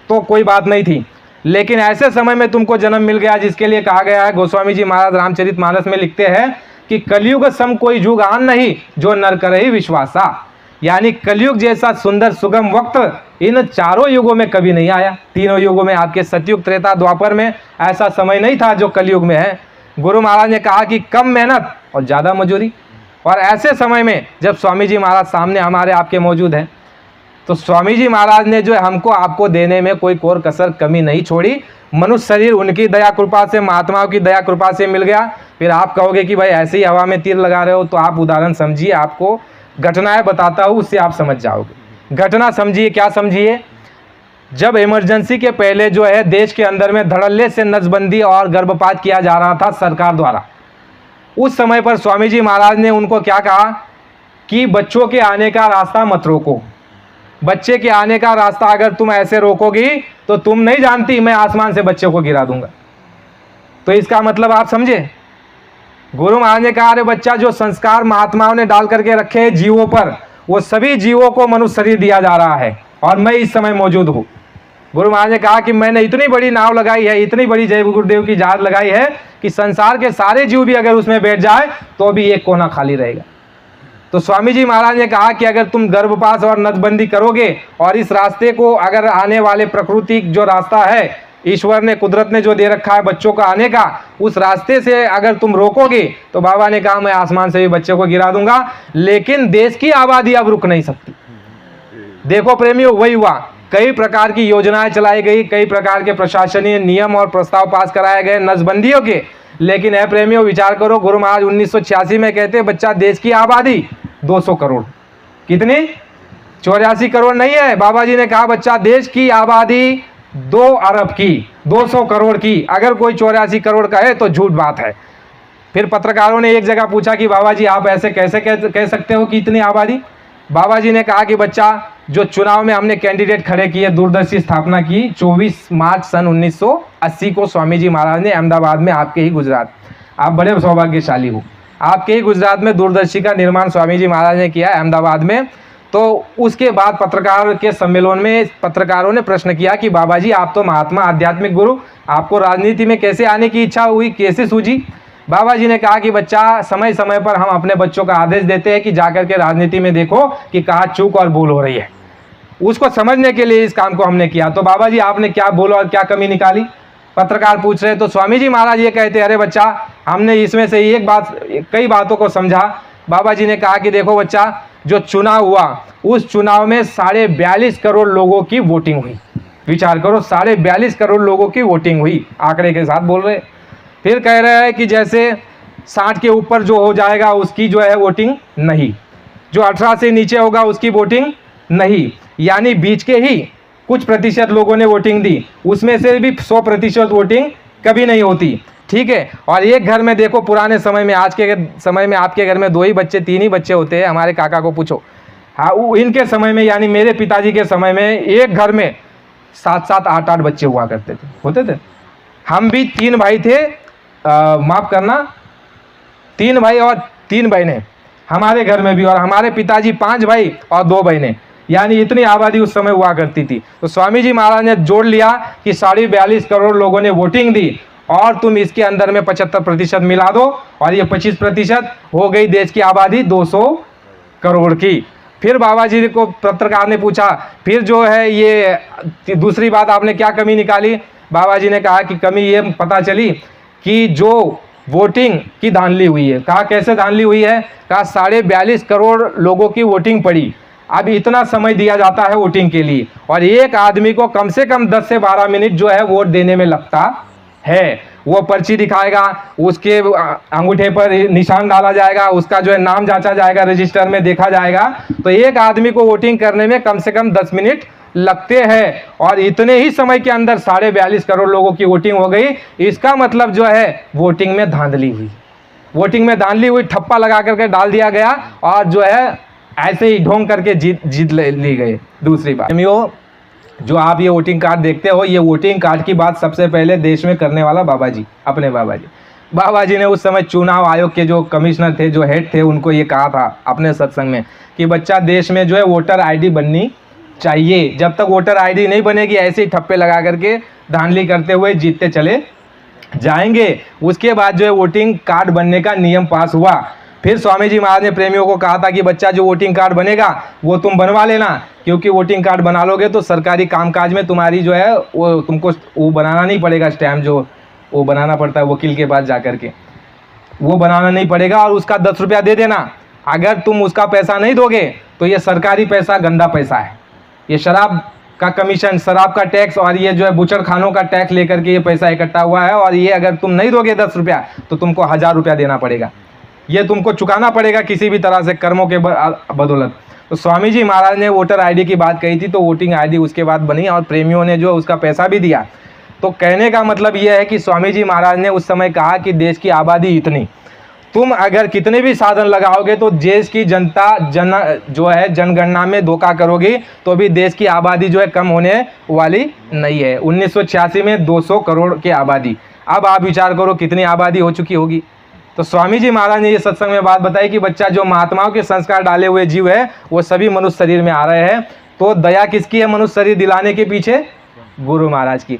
तो कोई बात नहीं थी, लेकिन ऐसे समय में तुमको जन्म मिल गया जिसके लिए कहा गया है, गोस्वामी जी महाराज रामचरितमानस में लिखते हैं कि कलयुग सम कोई युग आन नहीं, जो नर करे विश्वासा। यानी कलयुग जैसा सुंदर सुगम वक्त इन चारों युगों में कभी नहीं आया। तीनों युगों में, आपके सतयुग त्रेता द्वापर में ऐसा समय नहीं था जो कलयुग में है। गुरु महाराज ने कहा कि कम मेहनत और ज़्यादा मजूरी। और ऐसे समय में जब स्वामी जी महाराज सामने हमारे आपके मौजूद हैं, तो स्वामी जी महाराज ने जो हमको आपको देने में कोई कोर कसर कमी नहीं छोड़ी। मनुष्य शरीर उनकी दया कृपा से, महात्माओं की दया कृपा से मिल गया। फिर आप कहोगे कि भाई ऐसे ही हवा में तीर लगा रहे हो, तो आप उदाहरण समझिए, आपको घटनाएं बताता हूँ, उससे आप समझ जाओगे। घटना समझिए, क्या समझिए, जब इमरजेंसी के पहले जो है देश के अंदर में धड़ल्ले से नसबंदी और गर्भपात किया जा रहा था सरकार द्वारा, उस समय पर स्वामी जी महाराज ने उनको क्या कहा कि बच्चों के आने का रास्ता मत रोको। बच्चे के आने का रास्ता अगर तुम ऐसे रोकोगी तो तुम नहीं जानती मैं आसमान से बच्चे को गिरा दूंगा। तो इसका मतलब आप समझे, गुरु महाराज ने कहा अरे बच्चा, जो संस्कार महात्माओं ने डाल करके रखे हैं जीवों पर, वो सभी जीवों को मनुष्य शरीर दिया जा रहा है, और मैं इस समय मौजूद हूँ। गुरु महाराज ने कहा कि मैंने इतनी बड़ी नाव लगाई है, इतनी बड़ी जय गुरुदेव की जहाज लगाई है कि संसार के सारे जीव भी अगर उसमें बैठ जाए तो भी एक कोना खाली रहेगा। तो स्वामी जी महाराज ने कहा कि अगर तुम गर्भपात और नसबंदी करोगे, और इस रास्ते को अगर आने वाले प्रकृति जो रास्ता है, ईश्वर ने, कुदरत ने जो दे रखा है बच्चों का आने का, उस रास्ते से अगर तुम रोकोगे, तो बाबा ने कहा मैं आसमान से भी बच्चे को गिरा दूंगा। लेकिन देश की आबादी अब रुक नहीं सकती। देखो प्रेमियों, वही हुआ। कई प्रकार की योजनाएं चलाई गई, कई प्रकार के प्रशासनिक नियम और प्रस्ताव पास कराए गए नसबंदियों के। लेकिन है प्रेमियों, विचार करो, गुरु महाराज 1986 में कहते बच्चा, देश की आबादी 200 करोड़। कितनी? 84 करोड़ नहीं है। बाबा जी ने कहा बच्चा देश की आबादी 2 अरब की, 200 करोड़ की, अगर कोई 84 करोड़ का है तो झूठ बात है। फिर पत्रकारों ने एक जगह पूछा कि बाबा जी आप ऐसे कैसे कह सकते हो कि इतनी आबादी। बाबा जी ने कहा कि बच्चा जो चुनाव में हमने कैंडिडेट खड़े किए, दूरदर्शी स्थापना की 24 मार्च सन 1980 को स्वामी जी महाराज ने अहमदाबाद में, आपके ही गुजरात, आप बड़े सौभाग्यशाली हो, आपके ही गुजरात में दूरदर्शी का निर्माण स्वामी जी महाराज ने किया अहमदाबाद में। तो उसके बाद पत्रकार के सम्मेलन में पत्रकारों ने प्रश्न किया कि बाबा जी आप तो महात्मा आध्यात्मिक गुरु, आपको राजनीति में कैसे आने की इच्छा हुई, कैसे सूझी। बाबा जी ने कहा कि बच्चा समय समय पर हम अपने बच्चों का आदेश देते हैं कि जाकर के राजनीति में देखो कि कहाँ चूक और भूल हो रही है, उसको समझने के लिए इस काम को हमने किया। तो बाबा जी आपने क्या भूल और क्या कमी निकाली, पत्रकार पूछ रहे। तो स्वामी जी महाराज ये कहते, अरे बच्चा हमने इसमें से एक बात, कई बातों को समझा। बाबा जी ने कहा कि देखो बच्चा, जो चुनाव हुआ उस चुनाव में 42.5 करोड़ लोगों की वोटिंग हुई। विचार करो, 42.5 करोड़ लोगों की वोटिंग हुई, आंकड़े के साथ बोल रहे। फिर कह रहे हैं कि जैसे 60 के ऊपर जो हो जाएगा उसकी जो है वोटिंग नहीं, जो 18 से नीचे होगा उसकी वोटिंग नहीं, यानी बीच के ही कुछ प्रतिशत लोगों ने वोटिंग दी, उसमें से भी 100% वोटिंग कभी नहीं होती। ठीक है। और एक घर में देखो, पुराने समय में, आज के समय में आपके घर में 2 ही बच्चे 3 ही बच्चे होते हैं, हमारे काका को पूछो। हाँ, इनके समय में यानी मेरे पिताजी के समय में एक घर में 7-7 8-8 बच्चे हुआ करते थे, होते थे। हम भी 3 भाई थे, माफ़ करना 3 भाई और 3 बहनें हमारे घर में भी, और हमारे पिताजी 5 भाई और 2 बहनें, यानी इतनी आबादी उस समय हुआ करती थी। तो स्वामी जी महाराज ने जोड़ लिया कि 42.5 करोड़ लोगों ने वोटिंग दी और तुम इसके अंदर में 75% मिला दो और ये 25% हो गई देश की आबादी 200 करोड़ की। फिर बाबा जी को पत्रकार ने पूछा, फिर जो है ये दूसरी बात आपने क्या कमी निकाली। बाबा जी ने कहा कि कमी ये पता चली कि जो वोटिंग की धांधली हुई है। कहा कैसे धांधली हुई है, कहा 42.5 करोड़ लोगों की वोटिंग पड़ी। अब इतना समय दिया जाता है वोटिंग के लिए और एक आदमी को कम से कम 10 से 12 मिनट जो है वोट देने में लगता है। वो पर्ची दिखाएगा, उसके अंगूठे पर निशान डाला जाएगा, उसका जो है नाम जांचा जाएगा, रजिस्टर में देखा जाएगा। तो एक आदमी को वोटिंग करने में कम से कम 10 मिनट लगते हैं और इतने ही समय के अंदर 42.5 करोड़ लोगों की वोटिंग हो गई। इसका मतलब जो है वोटिंग में धांधली हुई, वोटिंग में धांधली हुई, ठप्पा लगा करके डाल दिया गया और जो है ऐसे ही ढोंग करके जीत ली गई। दूसरी बात, जो आप ये वोटिंग कार्ड देखते हो, ये वोटिंग कार्ड की बात सबसे पहले देश में करने वाला बाबा जी, अपने बाबा जी ने उस समय चुनाव आयोग के जो कमिश्नर थे, जो हेड थे, उनको ये कहा था अपने सत्संग में कि बच्चा देश में जो है वोटर आईडी बननी चाहिए। जब तक वोटर आईडी नहीं बनेगी ऐसे ही ठप्पे लगा करके धांधली करते हुए जीतते चले जाएंगे। उसके बाद जो है वोटिंग कार्ड बनने का नियम पास हुआ। फिर स्वामी जी महाराज ने प्रेमियों को कहा था कि बच्चा जो वोटिंग कार्ड बनेगा वो तुम बनवा लेना, क्योंकि वोटिंग कार्ड बना लोगे तो सरकारी कामकाज में तुम्हारी जो है वो तुमको वो बनाना नहीं पड़ेगा, स्टैम्प जो वो बनाना पड़ता है वकील के पास जा कर के, वो बनाना नहीं पड़ेगा और उसका 10 रुपया दे देना। अगर तुम उसका पैसा नहीं दोगे तो ये सरकारी पैसा गंदा पैसा है, ये शराब का कमीशन, शराब का टैक्स और ये जो है बुचड़ खानों का टैक्स लेकर के ये पैसा इकट्ठा हुआ है और ये अगर तुम नहीं दोगे 10 रुपया तो तुमको 1000 रुपया देना पड़ेगा, ये तुमको चुकाना पड़ेगा किसी भी तरह से कर्मों के बदौलत। तो स्वामी जी महाराज ने वोटर आईडी की बात कही थी तो वोटिंग आईडी उसके बाद बनी और प्रेमियों ने जो उसका पैसा भी दिया। तो कहने का मतलब यह है कि स्वामी जी महाराज ने उस समय कहा कि देश की आबादी इतनी, तुम अगर कितने भी साधन लगाओगे तो देश की जनता जो है जनगणना में धोखा करोगी तो भी देश की आबादी जो है कम होने वाली नहीं है। 1986 में 200 करोड़ की आबादी, अब आप विचार करो कितनी आबादी हो चुकी होगी। तो स्वामी जी महाराज ने ये सत्संग में बात बताई कि बच्चा जो महात्माओं के संस्कार डाले हुए जीव है वो सभी मनुष्य शरीर में आ रहे हैं। तो दया किसकी है मनुष्य शरीर दिलाने के पीछे? गुरु महाराज की।